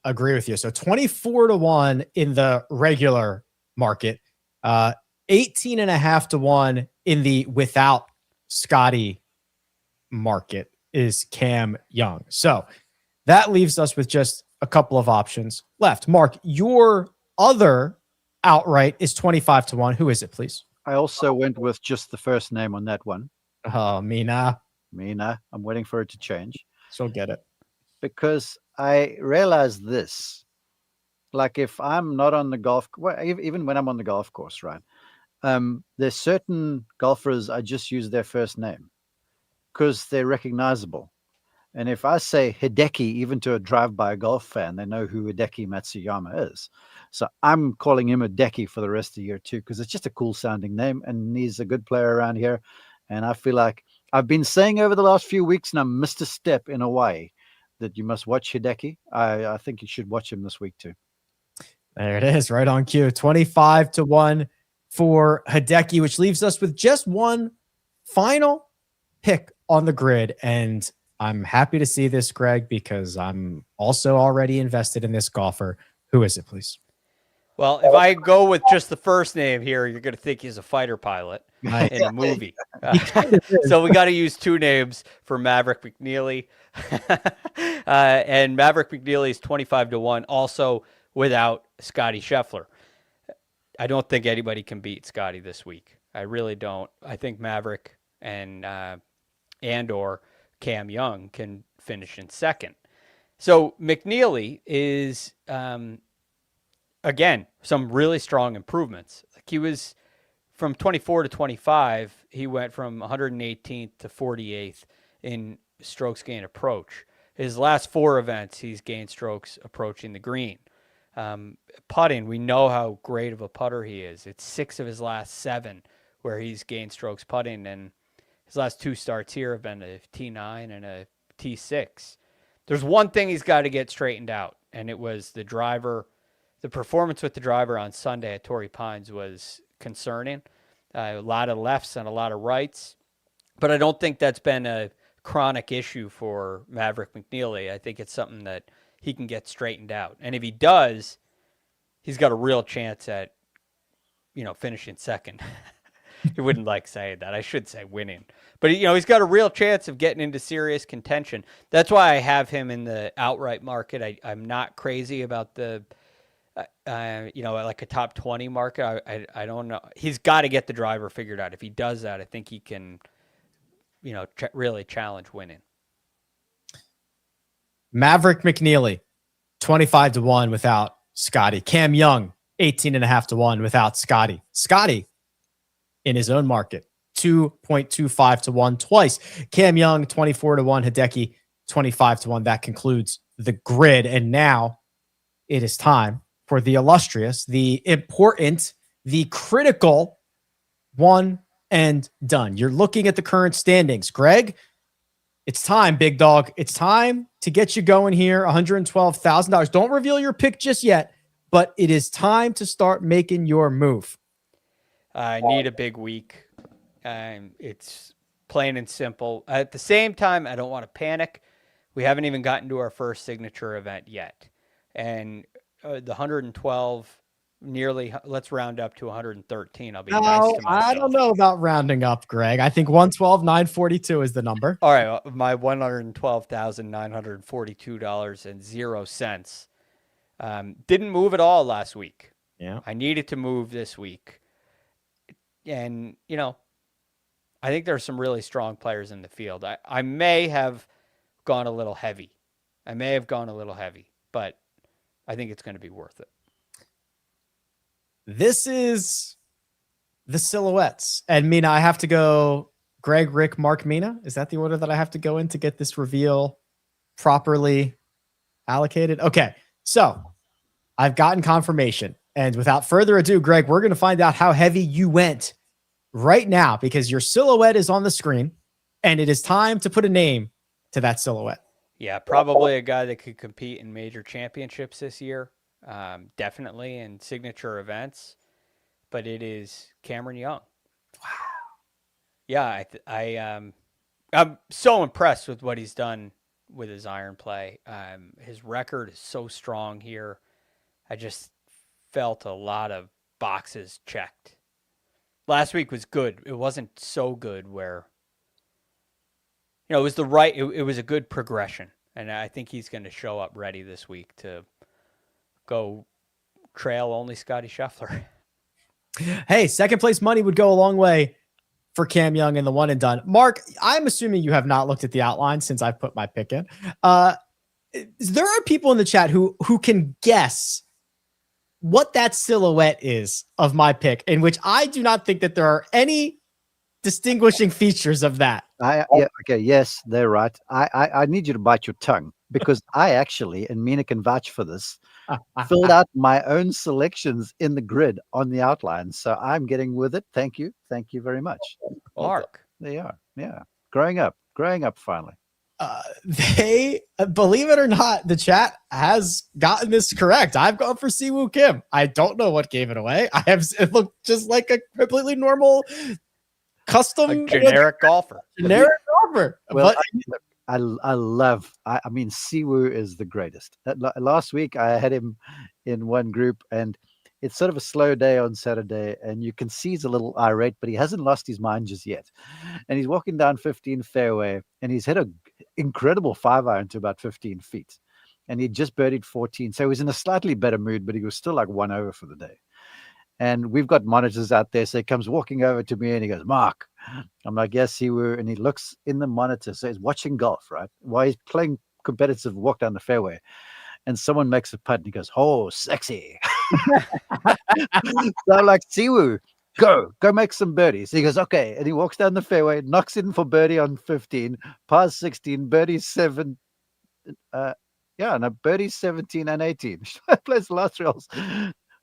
agree with you. So 24 to 1 in the regular market, 18.5 to 1 in the without Scotty market is Cam Young. So that leaves us with just a couple of options left. Mark, your other outright is 25 to 1. Who is it, please? I also went with just the first name on that one. Oh, Mina. I'm waiting for it to change. She'll get it. Because I realized this. Like if I'm not on the golf, well, even when I'm on the golf course, right? There's certain golfers I just use their first name because they're recognizable. And if I say Hideki, even to a drive-by golf fan, they know who Hideki Matsuyama is. So I'm calling him Hideki for the rest of the year too, because it's just a cool sounding name and he's a good player around here. And I feel like I've been saying over the last few weeks, and I missed a step in a way, that you must watch Hideki. I think you should watch him this week too. There it is, right on cue. 25 to 1 for Hideki, which leaves us with just one final pick on the grid. And I'm happy to see this, Greg, because I'm also already invested in this golfer. Who is it, please? Well, if I go with just the first name here, you're going to think he's a fighter pilot in a movie. So we got to use 2 names for Maverick McNeely. And Maverick McNeely is 25 to 1, also without Scotty Scheffler. I don't think anybody can beat Scotty this week. I really don't. I think Maverick and or Cam Young can finish in second. So McNeely is, again, some really strong improvements. Like he was from 24 to 25, he went from 118th to 48th in strokes gained approach. His last 4 events, he's gained strokes approaching the green. Putting, we know how great of a putter he is. It's 6 of his last 7 where he's gained strokes putting, and his last 2 starts here have been a T9 and a T6. There's one thing he's got to get straightened out, and it was the driver. The performance with the driver on Sunday at Torrey Pines was concerning. A lot of lefts and a lot of rights, but I don't think that's been a chronic issue for Maverick McNeely. I think it's something that he can get straightened out. And if he does, he's got a real chance at, finishing second. He wouldn't like saying that. I should say winning. But, he's got a real chance of getting into serious contention. That's why I have him in the outright market. I'm not crazy about the, like a top 20 market. I don't know. He's got to get the driver figured out. If he does that, I think he can, really challenge winning. Maverick McNeely, 25 to 1 without Scotty. Cam Young, 18.5 to 1 without Scotty. Scotty in his own market, 2.25 to 1 twice. Cam Young, 24 to 1. Hideki, 25 to 1. That concludes the grid. And now it is time for the illustrious, the important, the critical one and done. You're looking at the current standings. Greg, it's time, big dog. It's time to get you going here. $112,000. Don't reveal your pick just yet, but it is time to start making your move. I need a big week. It's plain and simple. At the same time, I don't want to panic. We haven't even gotten to our first signature event yet. And the 112 nearly, let's round up to 113. I'll be nice to myself. I don't know about rounding up, Greg. I think 112,942 is the number. All right, my $112,942.00 didn't move at all last week. Yeah. I needed to move this week. And, I think there's some really strong players in the field. I may have gone a little heavy. But I think it's going to be worth it. This is the silhouettes. And Mina, I have to go Greg, Rick, Mark, Mina. Is that the order that I have to go in to get this reveal properly allocated? Okay. So I've gotten confirmation. And without further ado, Greg, we're going to find out how heavy you went right now, because your silhouette is on the screen and it is time to put a name to that silhouette. Yeah, probably a guy that could compete in major championships this year. Definitely in signature events, but it is Cameron Young. Wow. Yeah, I'm so impressed with what he's done with his iron play. His record is so strong here. I just felt a lot of boxes checked. Last week was good. It wasn't so good where, it was it was a good progression. And I think he's going to show up ready this week to go trail only Scotty Scheffler. Hey, second place money would go a long way for Cam Young in the one and done. Mark, I'm assuming you have not looked at the outline since I've put my pick in. There are people in the chat who can guess what that silhouette is of my pick, in which I do not think that there are any distinguishing features of that. Yes, they're right. I need you to bite your tongue, because I actually, and Mina can vouch for this, filled out my own selections in the grid on the outline. So I'm getting with it. Thank you very much. Mark. There you are. Yeah. Growing up finally. They, believe it or not, the chat has gotten this correct. I've gone for Siwoo Kim. I don't know what gave it away. It looked just like a completely normal custom generic golfer. Well, I mean, Siwoo is the greatest. Last week I had him in one group, and it's sort of a slow day on Saturday, and you can see he's a little irate, but he hasn't lost his mind just yet. And he's walking down 15 fairway, and he's hit an incredible 5-iron to about 15 feet. And he just birdied 14. So he was in a slightly better mood, but he was still like 1 over for the day. And we've got monitors out there. So he comes walking over to me and he goes, "Mark." I'm like, "Yes, he were." And he looks in the monitor. So he's watching golf, right? While he's playing competitive walk down the fairway. And someone makes a putt and he goes, "Oh, sexy." So I'm like, "Siwoo, go make some birdies." He goes, "Okay." And he walks down the fairway, knocks in for birdie on 15, par 16, birdie 7. Birdie 17 and 18. Plays the last 3 holes.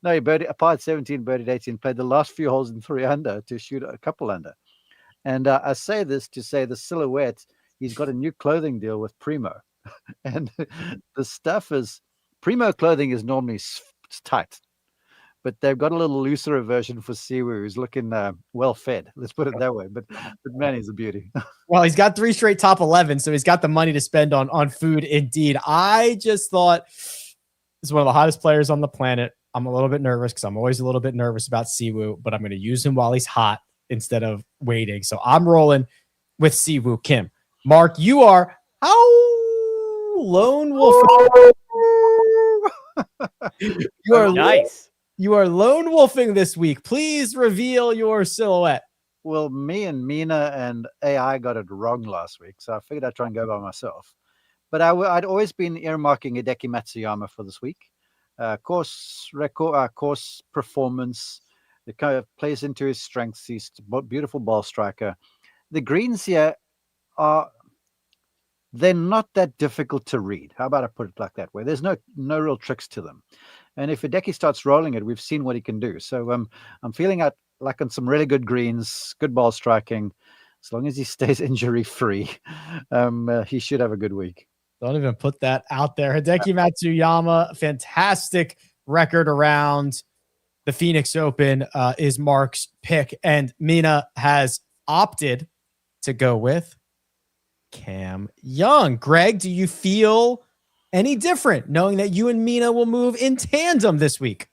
No, he birdied a par 17, birdied 18, played the last few holes in 3 under to shoot a couple under. And I say this to say the silhouette, he's got a new clothing deal with Primo. And the stuff is, Primo clothing is normally tight, but they've got a little looser version for Siwoo, who's looking well fed. Let's put it that way. But man, he's a beauty. Well, he's got 3 straight top 11, so he's got the money to spend on food. Indeed, I just thought he's one of the hottest players on the planet. I'm a little bit nervous because I'm always a little bit nervous about Siwoo, but I'm going to use him while he's hot instead of waiting. So I'm rolling with Siwoo Kim. Mark, you are how lone wolf? You are nice. You are lone wolfing this week. Please reveal your silhouette. Well, me and Mina and AI got it wrong last week, so I figured I'd try and go by myself. But I'd always been earmarking Hideki Matsuyama for this week. Course record, course performance. It kind of plays into his strengths. He's a beautiful ball striker. The greens here they're not that difficult to read. How about I put it like that way? There's no real tricks to them. And if Hideki starts rolling it, we've seen what he can do. So I'm feeling out like on some really good greens, good ball striking. As long as he stays injury free, he should have a good week. Don't even put that out there. Hideki Matsuyama, fantastic record around the Phoenix Open is Mark's pick. And Mina has opted to go with Cam Young. Greg, do you feel any different knowing that you and Mina will move in tandem this week?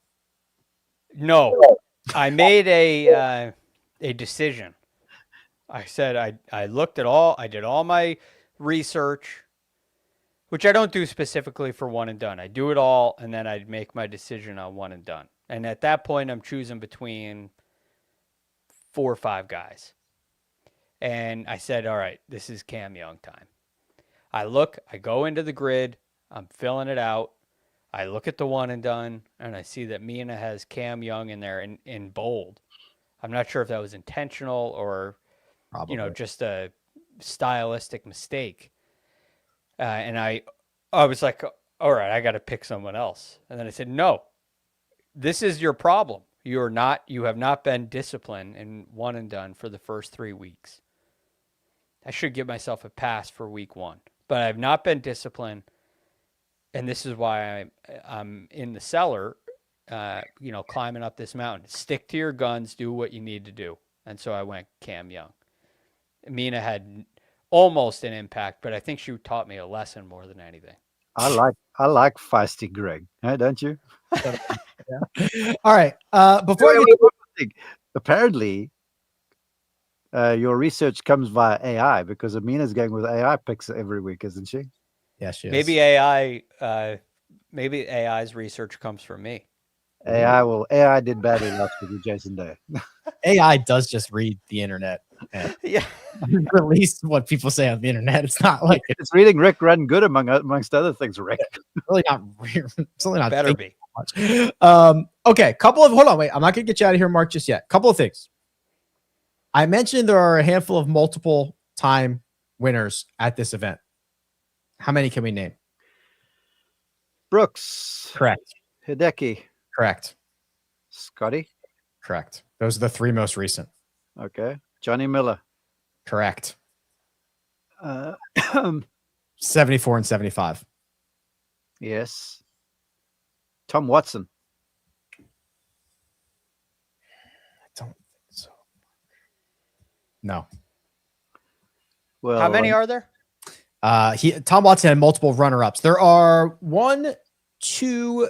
No, I made a decision. I said I looked at I did all my research, which I don't do specifically for one and done. I do it all, and then I make my decision on one and done. And at that point, I'm choosing between 4 or 5 guys. And I said, all right, this is Cam Young time. I go into the grid, I'm filling it out. I look at the one and done, and I see that Mina has Cam Young in there in bold. I'm not sure if that was intentional or, Probably. just a stylistic mistake. And I was like, all right, I got to pick someone else. And then I said, no, this is your problem. You have not been disciplined in one and done for the first 3 weeks. I should give myself a pass for week 1, but I've not been disciplined. And this is why I'm in the cellar, climbing up this mountain. Stick to your guns, do what you need to do. And so I went Cam Young. Mina had almost an impact, but I think she taught me a lesson more than anything. I like feisty Greg, don't you? Yeah. All right. Before apparently, your research comes via AI because Amina's going with AI picks every week, isn't she? Yeah, she is. Maybe AI's research comes from me. AI did badly last week with Jason Day. AI does just read the internet and release what people say on the internet. It's not like it's reading Rick Run Good amongst other things. Rick, really not. It's really not. Better be. Much. Okay. Hold on. Wait. I'm not gonna get you out of here, Mark, just yet. Couple of things. I mentioned there are a handful of multiple time winners at this event. How many can we name? Brooks. Correct. Hideki. Correct. Scotty. Correct. Those are the 3 most recent. Okay. Johnny Miller. Correct. 74 and 75. Yes. Tom Watson. I don't think so. No. Well, how many are there? Tom Watson had multiple runner-ups. There are 1, 2,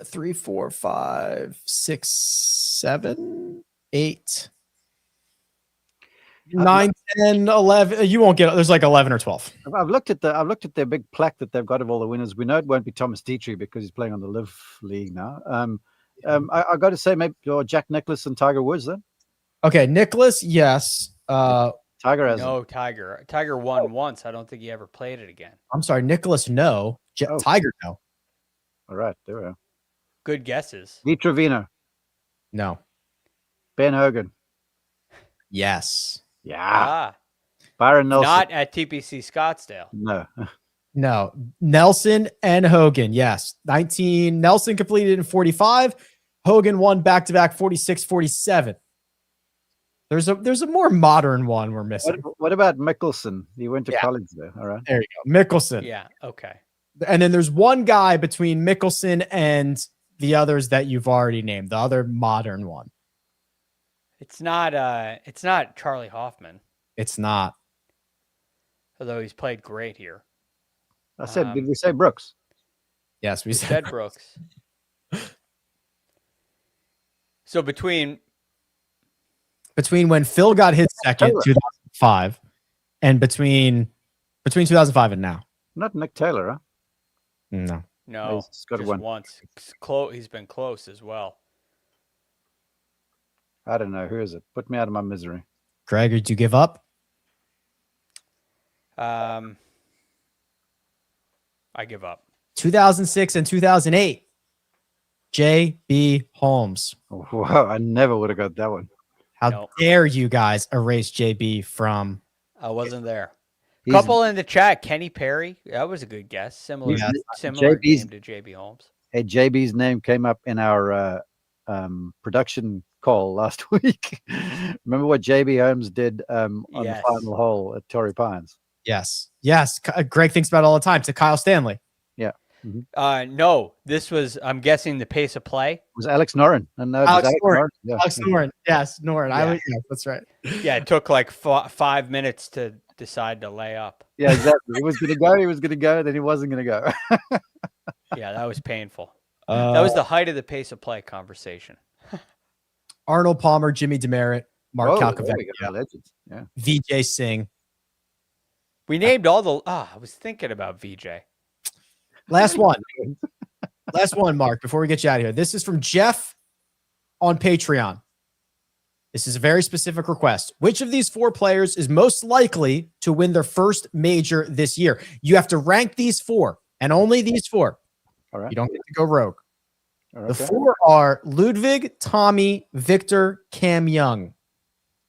3, 4, 5, 6, 7, 8, 9, 10, 11. You won't get. There's like 11 or 12. I've looked at their big plaque that they've got of all the winners. We know it won't be Thomas Dietrich because he's playing on the LIV League now. I got to say maybe Jack Nicklaus and Tiger Woods then. Okay, Nicklaus, yes. Tiger has no. Tiger won once. I don't think he ever played it again. I'm sorry, Nicklaus, no. Tiger, no. All right, there we go. Good guesses. Vitruvino. No. Ben Hogan. Yes. Yeah. Byron Nelson. Not at TPC Scottsdale. No. No. Nelson and Hogan, yes. 19. Nelson completed in 45. Hogan won back-to-back 46, 47. There's a more modern one we're missing. What about Mickelson? He went to college there. All right. There you go. Mickelson. Yeah. Okay. And then there's one guy between Mickelson and the others that you've already named, the other modern one. It's not Charlie Hoffman. It's not. Although he's played great here. I said, did we say Brooks? Yes, we said Brooks. So between when Phil got his second, 2005, and between 2005 and now. Not Nick Taylor, huh? No. No, he's got just one. once. He's been close as well. I don't know. Who is it? Put me out of my misery. Greg, did you give up? I give up. 2006 and 2008. J.B. Holmes. Oh, wow, I never would have got that one. How dare you guys erase JB from? I wasn't there. Couple in the chat, Kenny Perry. That was a good guess. Similar name to JB Holmes. Hey, JB's name came up in our production call last week. Remember what JB Holmes did on the final hole at Torrey Pines? Yes. Greg thinks about it all the time. To Kyle Stanley. Yeah. Mm-hmm. No, this was, I'm guessing, the pace of play. It was Alex Noren. Alex Noren. Yeah. Alex Noren. Yes, Noren. Yeah. Yes, that's right. Yeah, it took like 5 minutes to decide to lay up. Yeah, exactly. He was going to go, then he wasn't going to go. Yeah, that was painful. That was the height of the pace of play conversation. Arnold Palmer, Jimmy Demaret, Mark Calcavecchia, legends. Yeah. VJ Singh. We named all the. I was thinking about VJ. Last one. Last one, Mark, before we get you out of here. This is from Jeff on Patreon. This is a very specific request. Which of these 4 players is most likely to win their first major this year? You have to rank these 4 and only these 4. All right. You don't get to go rogue. All right. The 4 are Ludwig, Tommy, Victor, Cam Young.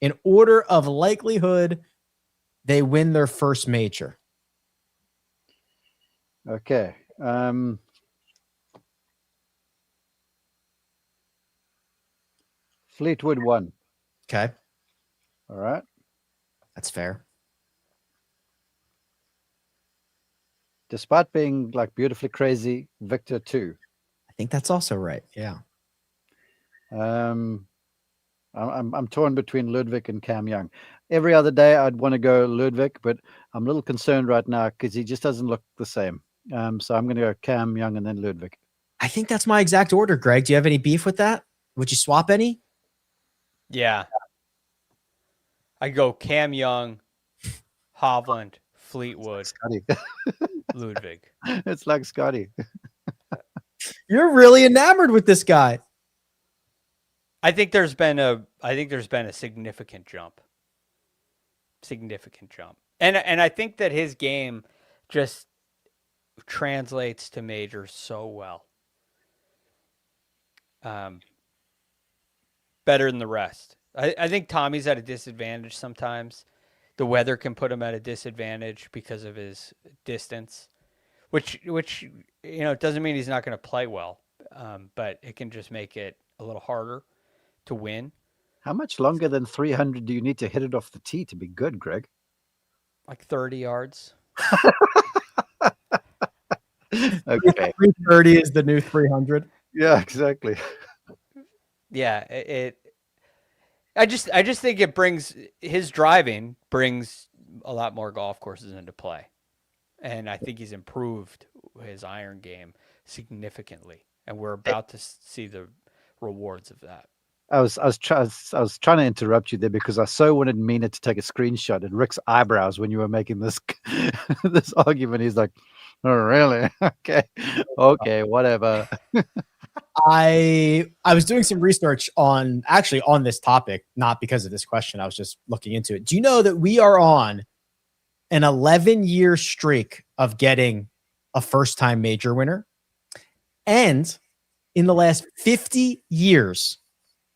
In order of likelihood, they win their first major. Okay. Fleetwood won. Okay. All right. That's fair. Despite being like beautifully crazy, Victor too. I think that's also right. Yeah. I'm torn between Ludwig and Cam Young. Every other day I'd want to go Ludwig, but I'm a little concerned right now because he just doesn't look the same. So I'm going to go Cam Young and then Ludwig. I think that's my exact order, Greg. Do you have any beef with that? Would you swap any? Yeah. I go Cam Young, Hovland, Fleetwood, Scotty. Ludwig. It's like Scotty. You're really enamored with this guy. I think there's been a significant jump. And I think that his game just translates to majors so well. Better than the rest. I think Tommy's at a disadvantage sometimes. The weather can put him at a disadvantage because of his distance, which doesn't mean he's not going to play well, but it can just make it a little harder to win. How much longer than 300 do you need to hit it off the tee to be good, Greg? Like 30 yards. Okay. 330 is the new 300. Yeah, exactly. Yeah, I just think it brings his driving brings a lot more golf courses into play. And I think he's improved his iron game significantly, and we're about to see the rewards of that. I was trying to interrupt you there because I so wanted Mina to take a screenshot at Rick's eyebrows when you were making this this argument. He's like, "Oh, really? Okay, whatever." I was doing some research on this topic, not because of this question. I was just looking into it. Do you know that we are on an 11-year streak of getting a first-time major winner? And in the last 50 years,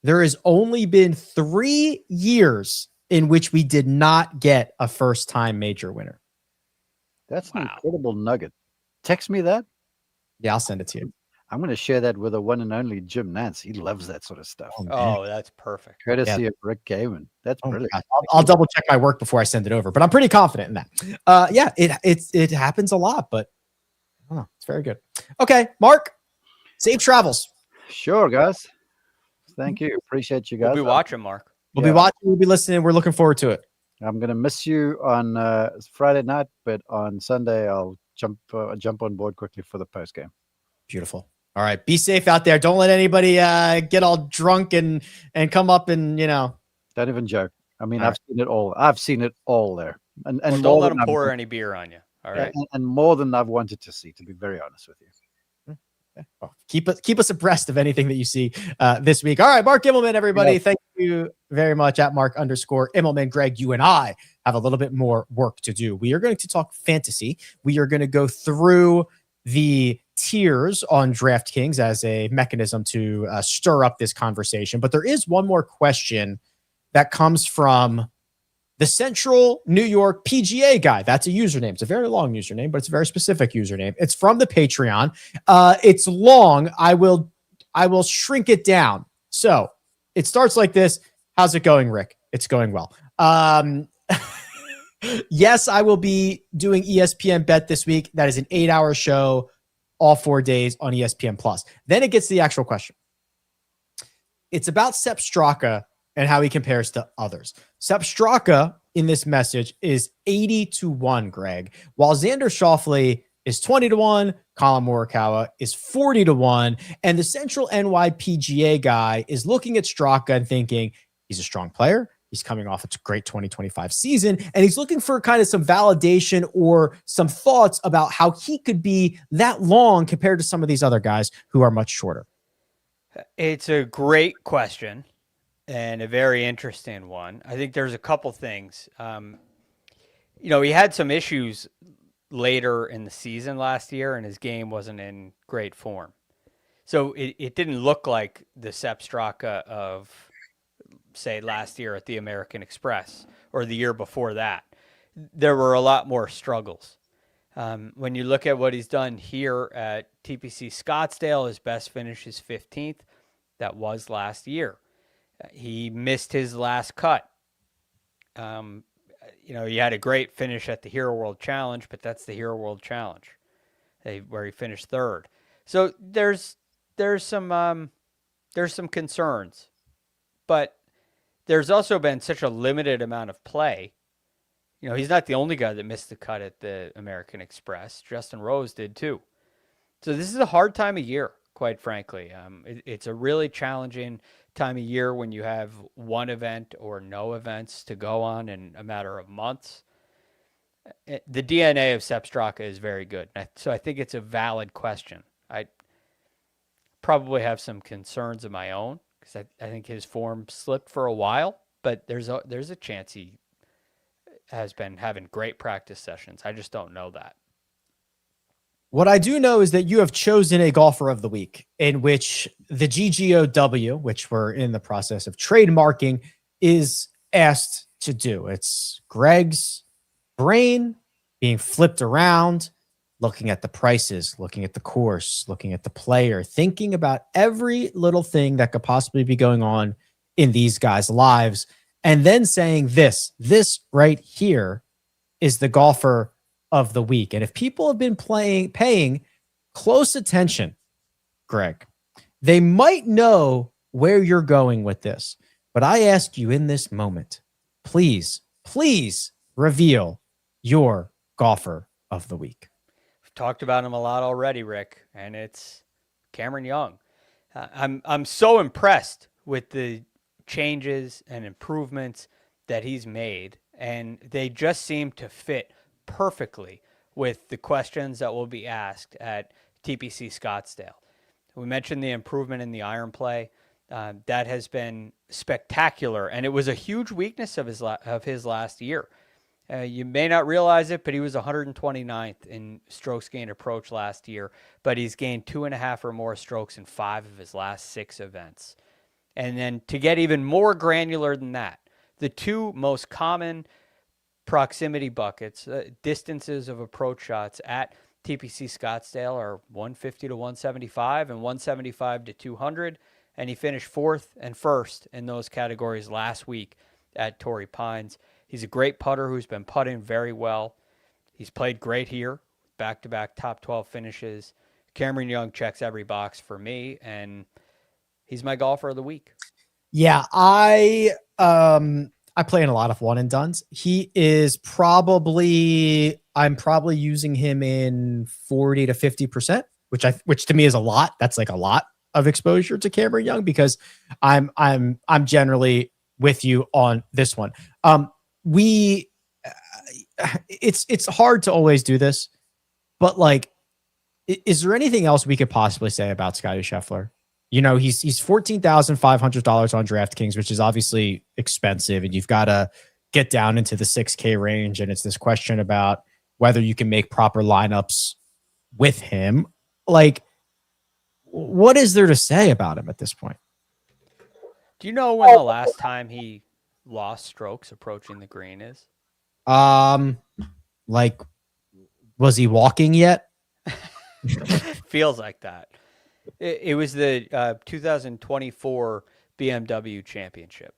there has only been 3 years in which we did not get a first-time major winner. That's an incredible nugget. Text me that. Yeah, I'll send it to you. I'm going to share that with the one and only Jim Nance. He loves that sort of stuff. Oh, that's perfect. Courtesy of Rick Gehman. That's brilliant. I'll double check my work before I send it over, but I'm pretty confident in that. Yeah, it happens a lot, but I don't know. It's very good. Okay, Mark, safe travels. Sure, guys. Thank you. Appreciate you guys. We'll be watching, Mark. We'll be watching. We'll be listening. We're looking forward to it. I'm going to miss you on Friday night, but on Sunday I'll jump on board quickly for the post game. Beautiful. All right. Be safe out there. Don't let anybody get all drunk and come up and, Don't even joke. I mean, I've seen it all. I've seen it all there. And don't let them pour any beer on you. All right. And more than I've wanted to see, to be very honest with you. Well, keep us abreast of anything that you see this week. All right, Mark Immelman, everybody. Yeah. Thank you very much at Mark_Immelman. Greg, you and I have a little bit more work to do. We are going to talk fantasy. We are going to go through the tiers on DraftKings as a mechanism to stir up this conversation. But there is one more question that comes from the Central New York PGA guy. That's a username. It's a very long username, but it's a very specific username. It's from the Patreon. It's long. I will shrink it down. So it starts like this. How's it going, Rick? It's going well. Yes, I will be doing ESPN Bet this week. That is an 8-hour show, all 4 days on ESPN Plus. Then it gets to the actual question. It's about Sepp Straka and how he compares to others. Sepp Straka in this message is 80-1, Greg, while Xander Schauffele is 20-1, Colin Morikawa is 40-1, and the Central NYPGA guy is looking at Straka and thinking he's a strong player. He's coming off a great 2025 season, and he's looking for kind of some validation or some thoughts about how he could be that long compared to some of these other guys who are much shorter. It's a great question and a very interesting one. I think there's a couple things. He had some issues later in the season last year, and his game wasn't in great form. So it didn't look like the Sepp Straka of, say, last year at the American Express or the year before that. There were a lot more struggles. When you look at what he's done here at TPC Scottsdale, his best finish is 15th. That was last year. He missed his last cut. He had a great finish at the Hero World Challenge, but that's the Hero World Challenge, where he finished third. So there's some concerns, but there's also been such a limited amount of play. He's not the only guy that missed the cut at the American Express. Justin Rose did too. So this is a hard time of year, quite frankly. It's a really challenging time of year when you have one event or no events to go on in a matter of months. The DNA of Sepp Straka is very good. So I think it's a valid question. I probably have some concerns of my own because I think his form slipped for a while, but there's a chance he has been having great practice sessions. I just don't know that. What I do know is that you have chosen a golfer of the week in which the GGOW, which we're in the process of trademarking, is asked to do. It's Greg's brain being flipped around, looking at the prices, looking at the course, looking at the player, thinking about every little thing that could possibly be going on in these guys' lives, and then saying this right here is the golfer of the week. And if people have been paying close attention, Greg, they might know where you're going with this. But I ask you in this moment, please reveal your golfer of the week. We've talked about him a lot already, Rick, and it's Cameron Young. I'm so impressed with the changes and improvements that he's made, and they just seem to fit perfectly with the questions that will be asked at TPC Scottsdale. We mentioned the improvement in the iron play. That has been spectacular, and it was a huge weakness of his last year. You may not realize it, but he was 129th in strokes gained approach last year, but he's gained 2.5 or more strokes in 5 of his last 6 events. And then to get even more granular than that, the 2 most common proximity buckets, distances of approach shots at TPC Scottsdale are 150 to 175 and 175 to 200. And he finished 4th and 1st in those categories last week at Torrey Pines. He's a great putter who's been putting very well. He's played great here, back-to-back top 12 finishes. Cameron Young checks every box for me, and he's my golfer of the week. Yeah, I play in a lot of one and dones. He is I'm probably using him in 40 to 50%, which to me is a lot. That's like a lot of exposure to Cameron Young because I'm generally with you on this one. It's hard to always do this, but like, is there anything else we could possibly say about Scottie Scheffler? He's $14,500 on DraftKings, which is obviously expensive, and you've got to get down into the 6K range. And it's this question about whether you can make proper lineups with him. Like, what is there to say about him at this point? Do you know when the last time he lost strokes approaching the green is? Like, was he walking yet? Feels like that. It was the 2024 BMW Championship.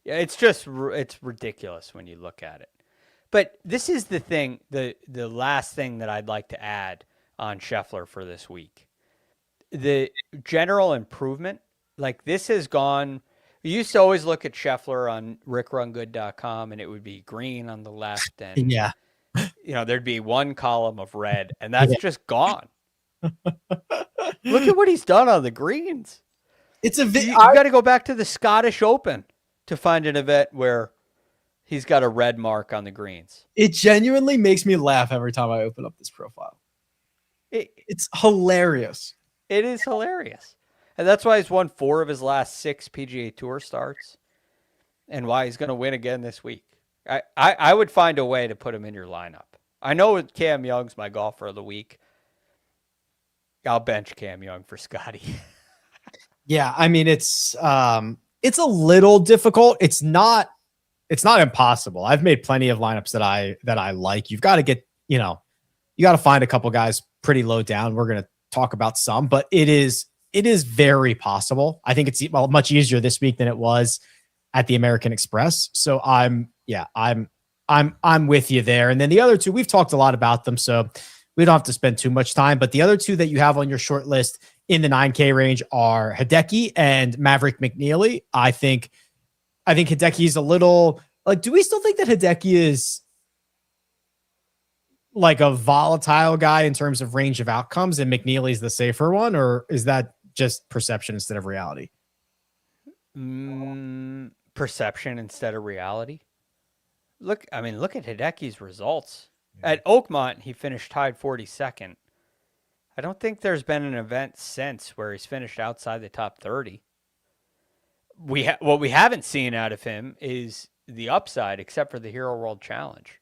Yeah, it's ridiculous when you look at it. But this is the thing, the last thing that I'd like to add on Scheffler for this week. The general improvement, like this has gone. We used to always look at Scheffler on rickrungood.com and it would be green on the left and yeah, there'd be one column of red, and that's Yeah. just gone. Look at what he's done on the greens. It's a You got to go back to the Scottish Open to find an event where he's got a red mark on the greens. It genuinely makes me laugh every time I open up this profile. It's hilarious. It is hilarious. And that's why he's won 4 of his last 6 PGA Tour starts, and why he's going to win again this week. I would find a way to put him in your lineup. I know Cam Young's my golfer of the week. I'll bench Cam Young for Scotty. Yeah, I mean it's a little difficult. It's not impossible. I've made plenty of lineups that I like. You've got to get, you got to find a couple guys pretty low down. We're going to talk about some, but it is very possible. I think it's much easier this week than it was at the American Express. So I'm with you there. And then the other two, we've talked a lot about them, so we don't have to spend too much time. But the other two that you have on your short list in the 9K range are Hideki and Maverick McNeely. I think Hideki's a little like, do we still think that Hideki is like a volatile guy in terms of range of outcomes and McNeely's the safer one, or is that just perception instead of reality? Perception instead of reality. Look at Hideki's results. At Oakmont, he finished tied 42nd. I don't think there's been an event since where he's finished outside the top 30. What we haven't seen out of him is the upside, except for the Hero World Challenge.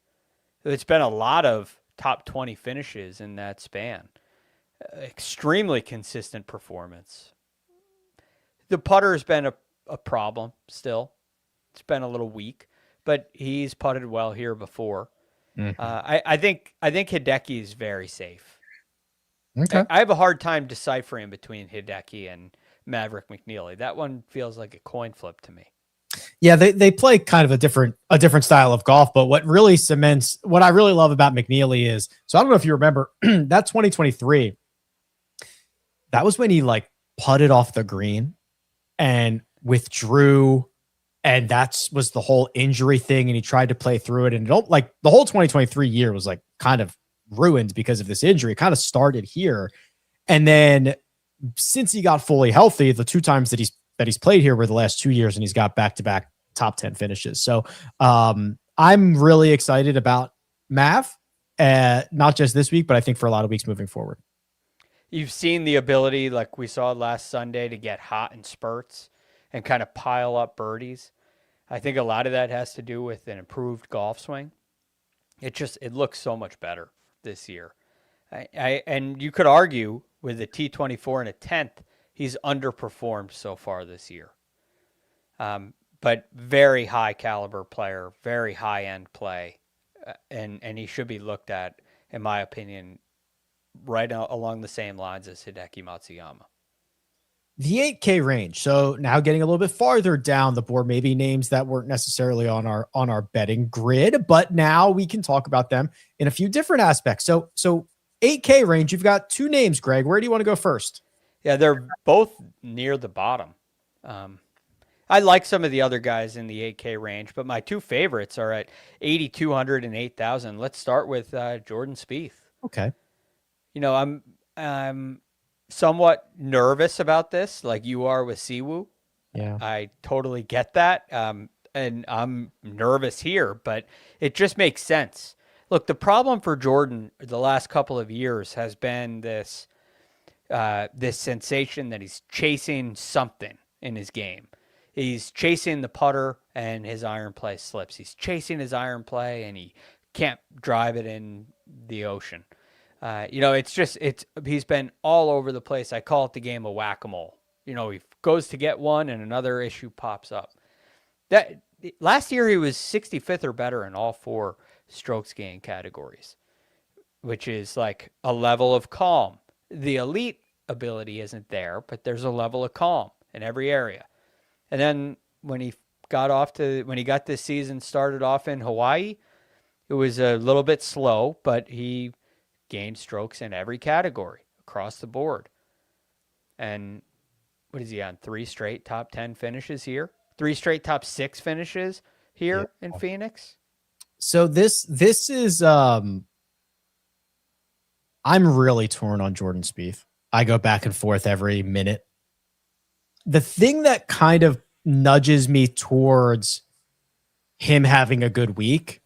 It's been a lot of top 20 finishes in that span. Extremely consistent performance. The putter has been a problem still. It's been a little weak, but he's putted well here before. Mm-hmm. I think Hideki is very safe. Okay. I have a hard time deciphering between Hideki and Maverick McNeely. That one feels like a coin flip to me. Yeah, they play kind of a different style of golf, but what I really love about McNeely is, so I don't know if you remember that 2023, that was when he like putted off the green and withdrew, and that was the whole injury thing, and he tried to play through it, and the whole 2023 year was like kind of ruined because of this injury. It kind of started here, and then since he got fully healthy, the 2 times that he's played here were the last 2 years, and he's got back-to-back top 10 finishes. So I'm really excited about Mav, not just this week, but I think for a lot of weeks moving forward. You've seen the ability, like we saw last Sunday, to get hot in spurts and kind of pile up birdies. I think a lot of that has to do with an improved golf swing. It looks so much better this year. And you could argue with a T24 and a 10th, he's underperformed so far this year. But very high caliber player, very high end play. And he should be looked at, in my opinion, right along the same lines as Hideki Matsuyama. The 8K range. So now getting a little bit farther down the board, maybe names that weren't necessarily on our betting grid, but now we can talk about them in a few different aspects. So 8K range, you've got 2 names, Greg. Where do you want to go first? Yeah, they're both near the bottom. I like some of the other guys in the 8K range, but my 2 favorites are at 8,200 and 8,000. Let's start with Jordan Spieth. Okay. I'm somewhat nervous about this, like you are with Siwoo. Yeah, I totally get that. And I'm nervous here, but it just makes sense. Look, the problem for Jordan the last couple of years has been this sensation that he's chasing something in his game. He's chasing the putter and his iron play slips. He's chasing his iron play and he can't drive it in the ocean. He's been all over the place. I call it the game of whack-a-mole. He goes to get one and another issue pops up. That last year he was 65th or better in all 4 strokes gained categories, which is like a level of calm. The elite ability isn't there, but there's a level of calm in every area. And then when he got this season started off in Hawaii, it was a little bit slow, but he gained strokes in every category across the board. And what is he on? 3 straight top 10 finishes here? 3 straight top 6 finishes here in Phoenix? So this is I'm really torn on Jordan Spieth. I go back and forth every minute. The thing that kind of nudges me towards him having a good week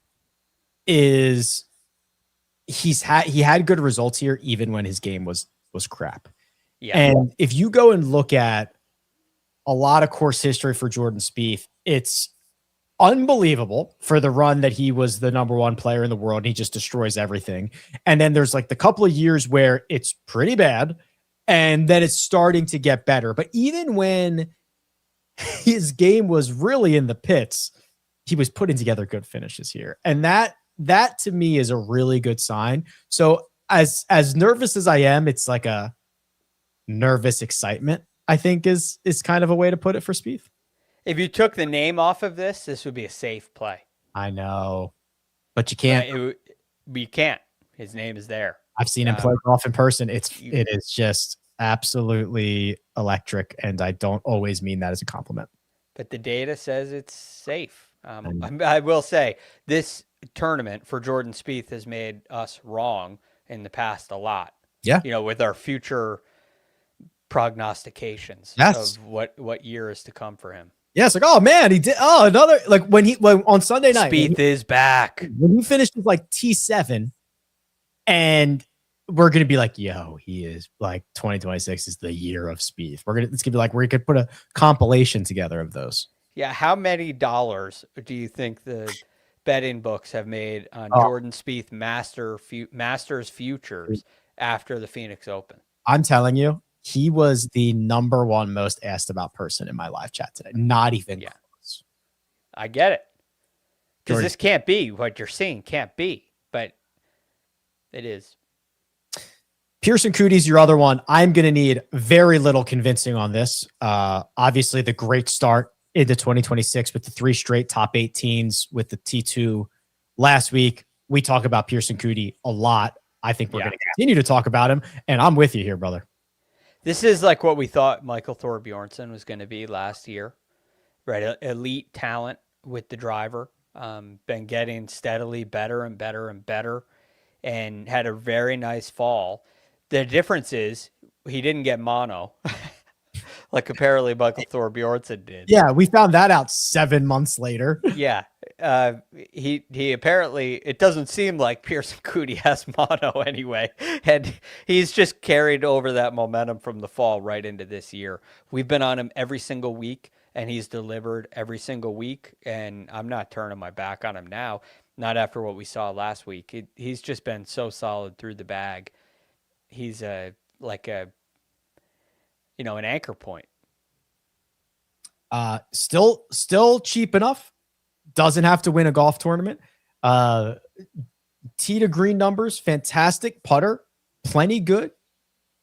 is he had good results here even when his game was crap. Yeah. And if you go and look at a lot of course history for Jordan Spieth, it's unbelievable for the run that he was the number one player in the world and he just destroys everything. And then there's like the couple of years where it's pretty bad and then it's starting to get better. But even when his game was really in the pits, he was putting together good finishes here. And that to me is a really good sign. So as nervous as I am, it's like a nervous excitement, I think is kind of a way to put it for Spieth. If you took the name off of this would be a safe play. I know, but you can't. You can't. His name is there. I've seen him play golf in person. It is just absolutely electric, and I don't always mean that as a compliment. But the data says it's safe. I will say this tournament for Jordan Spieth has made us wrong in the past a lot. Yeah, with our future prognostications of what year is to come for him. Yeah, it's like, oh man, he did. Oh, another like when on Sunday night, Spieth is back. When he finished with like T7, and we're gonna be like, yo, he is like 2026 is the year of Spieth. It's gonna be like where you could put a compilation together of those. Yeah, how many dollars do you think the betting books have made on Jordan Spieth Masters futures after the Phoenix Open? I'm telling you. He was the number one most asked about person in my live chat today. Not even close. I get it. Because this can't be what you're seeing. Can't be. But it is. Pearson Cootie's your other one. I'm going to need very little convincing on this. Obviously, the great start into 2026 with the 3 straight top 18s with the T2 last week. We talk about Pearson Cootie a lot. I think we're going to continue to talk about him. And I'm with you here, brother. This is like what we thought Michael Thorbjornsen was going to be last year, right? Elite talent with the driver, been getting steadily better and better and better, and had a very nice fall. The difference is he didn't get mono, like apparently Michael Thorbjornsen did. Yeah, we found that out 7 months later. Yeah. He apparently, it doesn't seem like Pearson Cootie has mono anyway, and he's just carried over that momentum from the fall right into this year. We've been on him every single week, and he's delivered every single week, and I'm not turning my back on him now, not after what we saw last week. He's just been so solid through the bag. He's an anchor point. Still cheap enough. Doesn't have to win a golf tournament. Tee to green numbers, fantastic. Putter, plenty good.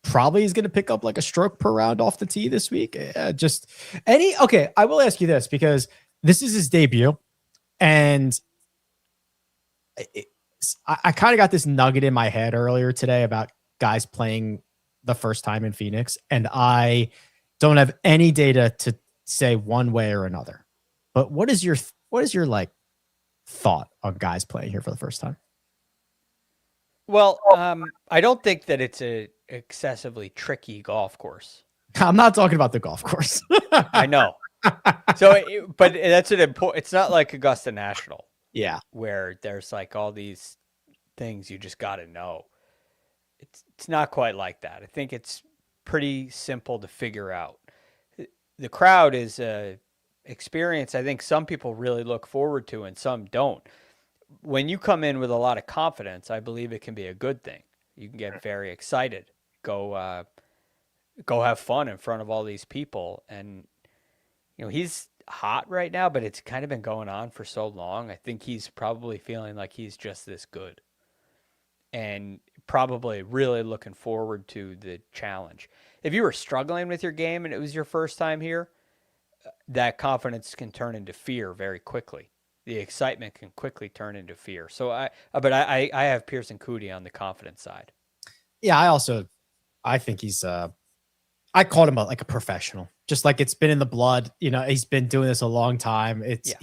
Probably is going to pick up like a stroke per round off the tee this week. Okay, I will ask you this because this is his debut. And I kind of got this nugget in my head earlier today about guys playing the first time in Phoenix. And I don't have any data to say one way or another. But what is your like thought on guys playing here for the first time? Well, I don't think that it's a excessively tricky golf course. I'm not talking about the golf course. I know. So, but that's an important. It's not like Augusta National. Yeah, where there's like all these things you just got to know. It's not quite like that. I think it's pretty simple to figure out. The crowd is a experience I think some people really look forward to and some don't. When you come in with a lot of confidence, I believe it can be a good thing. You can get very excited, go have fun in front of all these people. And, he's hot right now, but it's kind of been going on for so long. I think he's probably feeling like he's just this good and probably really looking forward to the challenge. If you were struggling with your game and it was your first time here, that confidence can turn into fear very quickly. The excitement can quickly turn into fear. So I have Pearson Cootie on the confidence side. Yeah, I think he's I called him like a professional. Just like it's been in the blood. He's been doing this a long time. He's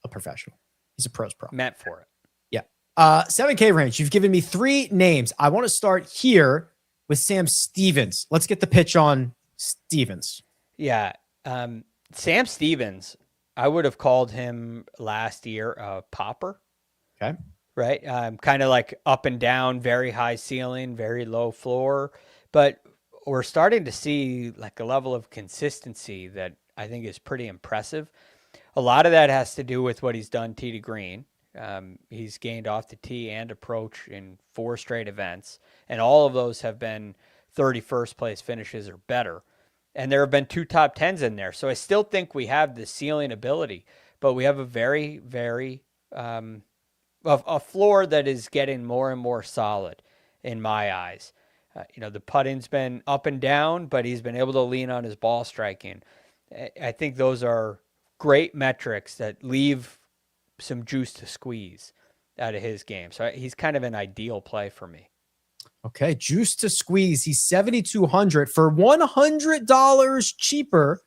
a professional. He's a pro's pro. Meant for it. Yeah. 7K range. You've given me 3 names. I want to start here with Sam Stevens. Let's get the pitch on Stevens. Yeah. Sam Stevens, I would have called him last year a popper. Okay. Right. Kind of like up and down, very high ceiling, very low floor. But we're starting to see like a level of consistency that I think is pretty impressive. A lot of that has to do with what he's done tee to green. He's gained off the tee and approach in 4 straight events, and all of those have been 31st place finishes or better. And there have been 2 top 10s in there. So I still think we have the ceiling ability, but we have a very, very, a floor that is getting more and more solid in my eyes. The putting's been up and down, but he's been able to lean on his ball striking. I think those are great metrics that leave some juice to squeeze out of his game. So he's kind of an ideal play for me. Okay, juice to squeeze. He's 7,200 for $100 cheaper.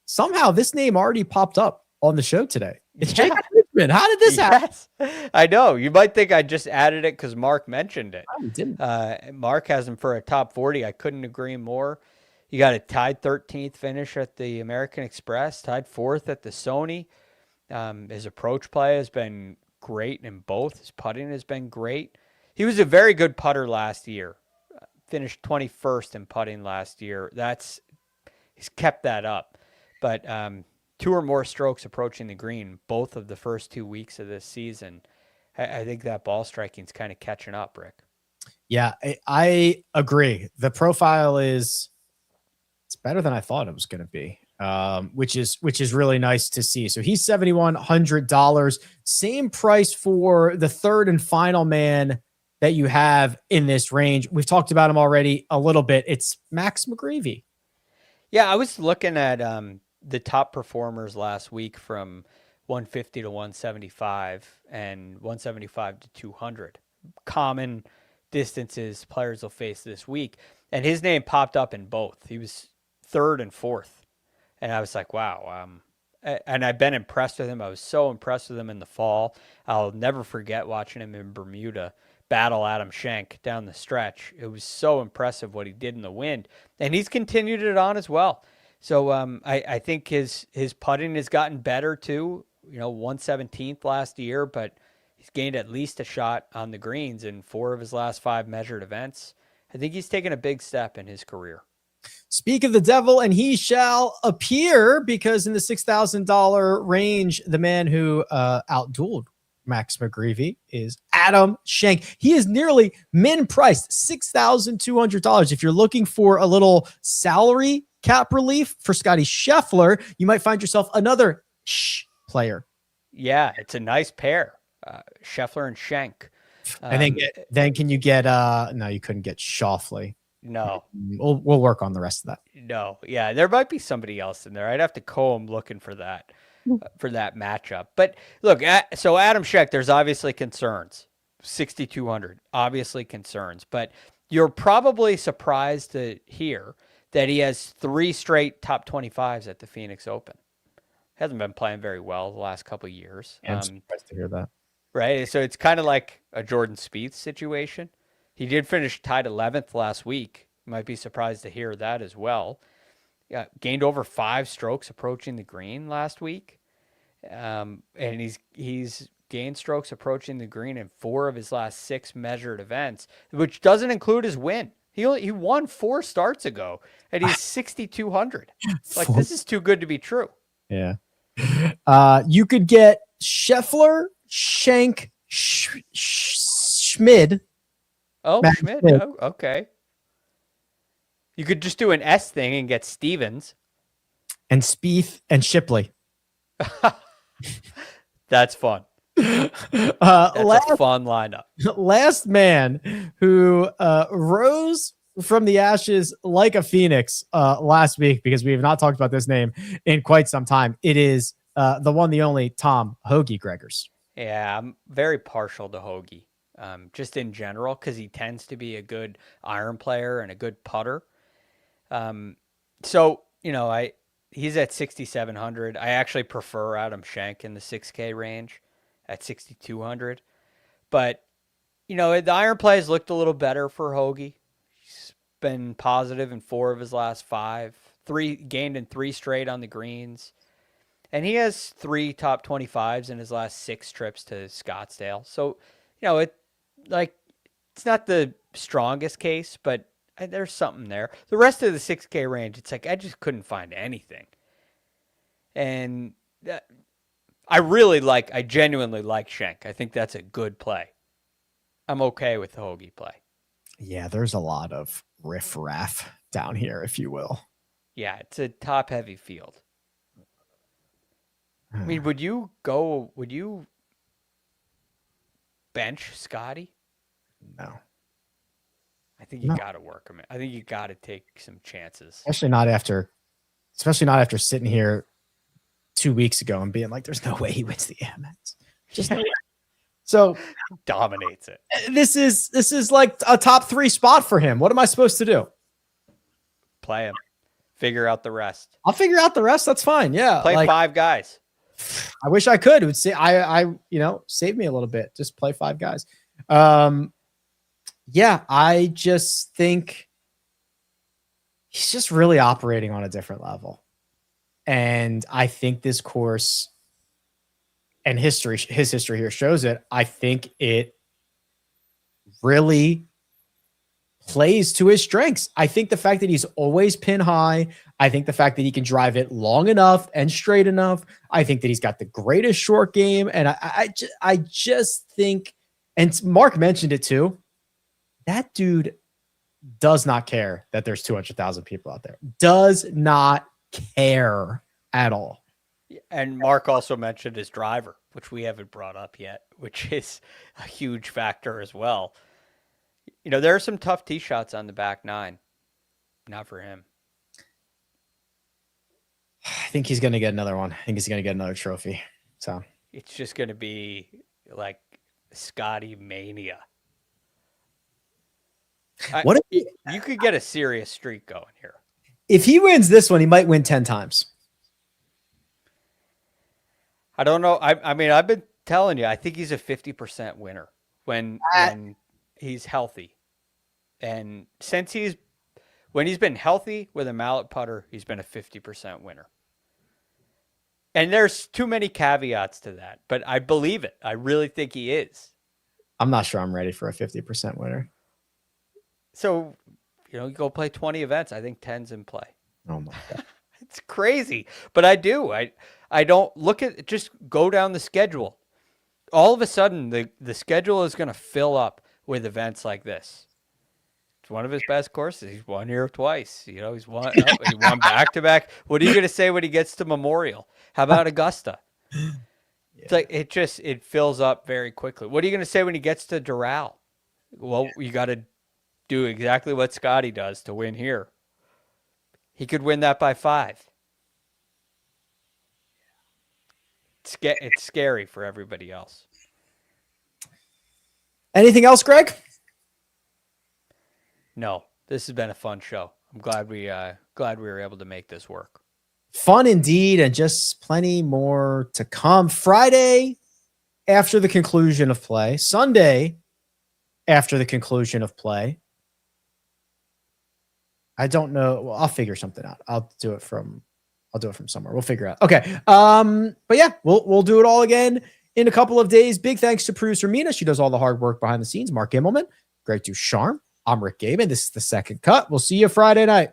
Somehow this name already popped up on the show today. It's Jacob Richmond. How did this happen? I know. You might think I just added it because Mark mentioned it. No, he didn't. Mark has him for a top 40. I couldn't agree more. You got a tied 13th finish at the American Express, tied 4th at the Sony. His approach play has been great in both. His putting has been great. He was a very good putter last year. Finished 21st in putting last year. He's kept that up. But 2 or more strokes approaching the green both of the first 2 weeks of this season. I think that ball striking's kind of catching up, Rick. Yeah, I agree. The profile it's better than I thought it was going to be. Which is really nice to see. So he's $7,100. Same price for the third and final man that you have in this range. We've talked about him already a little bit. It's Max McGreevy. Yeah, I was looking at the top performers last week from 150 to 175 and 175 to 200. Common distances players will face this week. And his name popped up in both. He was 3rd and 4th. And I was like, wow. And I've been impressed with him. I was so impressed with him in the fall. I'll never forget watching him in Bermuda battle Adam Schenk down the stretch. It was so impressive what he did in the wind. And he's continued it on as well. So I think his putting has gotten better too. 117th last year, but he's gained at least a shot on the greens in 4 of his last 5 measured events. I think he's taken a big step in his career. Speak of the devil, and he shall appear, because in the $6,000 range, the man who outdueled Max McGreevy is Adam Schenk. He is nearly min priced, $6,200. If you're looking for a little salary cap relief for Scotty Scheffler, you might find yourself another player. Yeah, it's a nice pair, Scheffler and Schenk. And then can you get no, you couldn't get Schauffele. No, we'll work on the rest of that. No, yeah, there might be somebody else in there. I'd have to comb looking for that matchup. But look, so Adam Schenk, there's obviously concerns. 6,200, obviously concerns. But you're probably surprised to hear that he has 3 straight top 25s at the Phoenix Open. Hasn't been playing very well the last couple of years. I'm surprised to hear that. Right, so it's kind of like a Jordan Spieth situation. He did finish tied 11th last week. You might be surprised to hear that as well. Gained over 5 strokes approaching the green last week. And he's gained strokes approaching the green in 4 of his last 6 measured events, which doesn't include his win. He won 4 starts ago, and he's 6,200. Like, this is too good to be true. Yeah. You could get Scheffler, Schenk, Schmid. Oh, Schmidt. Oh, okay. You could just do an S thing and get Stevens. And Spieth and Shipley. That's fun. That's a fun lineup. Last man who rose from the ashes like a phoenix last week, because we have not talked about this name in quite some time. It is the one, the only Tom Hoagie Gregors. Yeah, I'm very partial to Hoagie. Just in general, because he tends to be a good iron player and a good putter. So, he's at 6,700. I actually prefer Adam Schenk in the 6K range at 6,200. But You know, the iron play has looked a little better for Hoagie. He's been positive in 4 of his last 5, gained in 3 straight on the greens. And he has 3 top 25s in his last 6 trips to Scottsdale. So, you know, it's not the strongest case, but there's something there. The rest of the 6K range, it's like I just couldn't find anything. And I genuinely like Schenk. I think that's a good play. I'm okay with the Hoagie play. Yeah, there's a lot of riffraff down here, if you will. Yeah, it's a top-heavy field. I mean, would you bench Scotty? No. I think you got to work him. I think you got to take some chances. Especially not after sitting here 2 weeks ago and being like, there's no way he wins the Amex. Just no way. So dominates it. This is like a top 3 spot for him. What am I supposed to do? Play him. Figure out the rest. I'll figure out the rest. That's fine. Yeah. Play 5 guys. I wish I could. It would say save me a little bit. Just play 5 guys. Yeah, I just think he's just really operating on a different level. And I think this course and his history here shows it. I think it really plays to his strengths. I think the fact that he's always pin high, I think the fact that he can drive it long enough and straight enough, I think that he's got the greatest short game. And I just think, and Mark mentioned it too, that dude does not care that there's 200,000 people out there. Does not care at all. And Mark also mentioned his driver, which we haven't brought up yet, which is a huge factor as well. You know, there are some tough tee shots on the back 9. Not for him. I think he's going to get another one. I think he's going to get another trophy. So it's just going to be like Scotty mania. You could get a serious streak going here. If he wins this one, he might win 10 times. I don't know. I mean, I've been telling you, I think he's a 50% winner when he's healthy. And since when he's been healthy with a mallet putter, he's been a 50% winner. And there's too many caveats to that, but I believe it. I really think he is. I'm not sure I'm ready for a 50% winner. So, you go play 20 events. I think 10's in play. Oh my God. It's crazy, but I do. I don't look at, just go down the schedule. All of a sudden, the schedule is going to fill up with events like this. It's one of his best courses. He's won here twice. He won back-to-back. What are you going to say when he gets to Memorial? How about Augusta? Yeah. It's like it fills up very quickly. What are you going to say when he gets to Doral? Well, you got to do exactly what Scotty does to win here. He could win that by 5. It's scary for everybody else. Anything else, Greg? No, this has been a fun show. I'm glad we were able to make this work. Fun indeed, and just plenty more to come. Friday after the conclusion of play, Sunday after the conclusion of play. I don't know. Well, I'll figure something out. I'll do it from somewhere. We'll figure it out. Okay. But yeah, we'll do it all again in a couple of days. Big thanks to producer Mina. She does all the hard work behind the scenes. Mark Immelman, Greg DuCharme. I'm Rick Gehman. This is The Second Cut. We'll see you Friday night.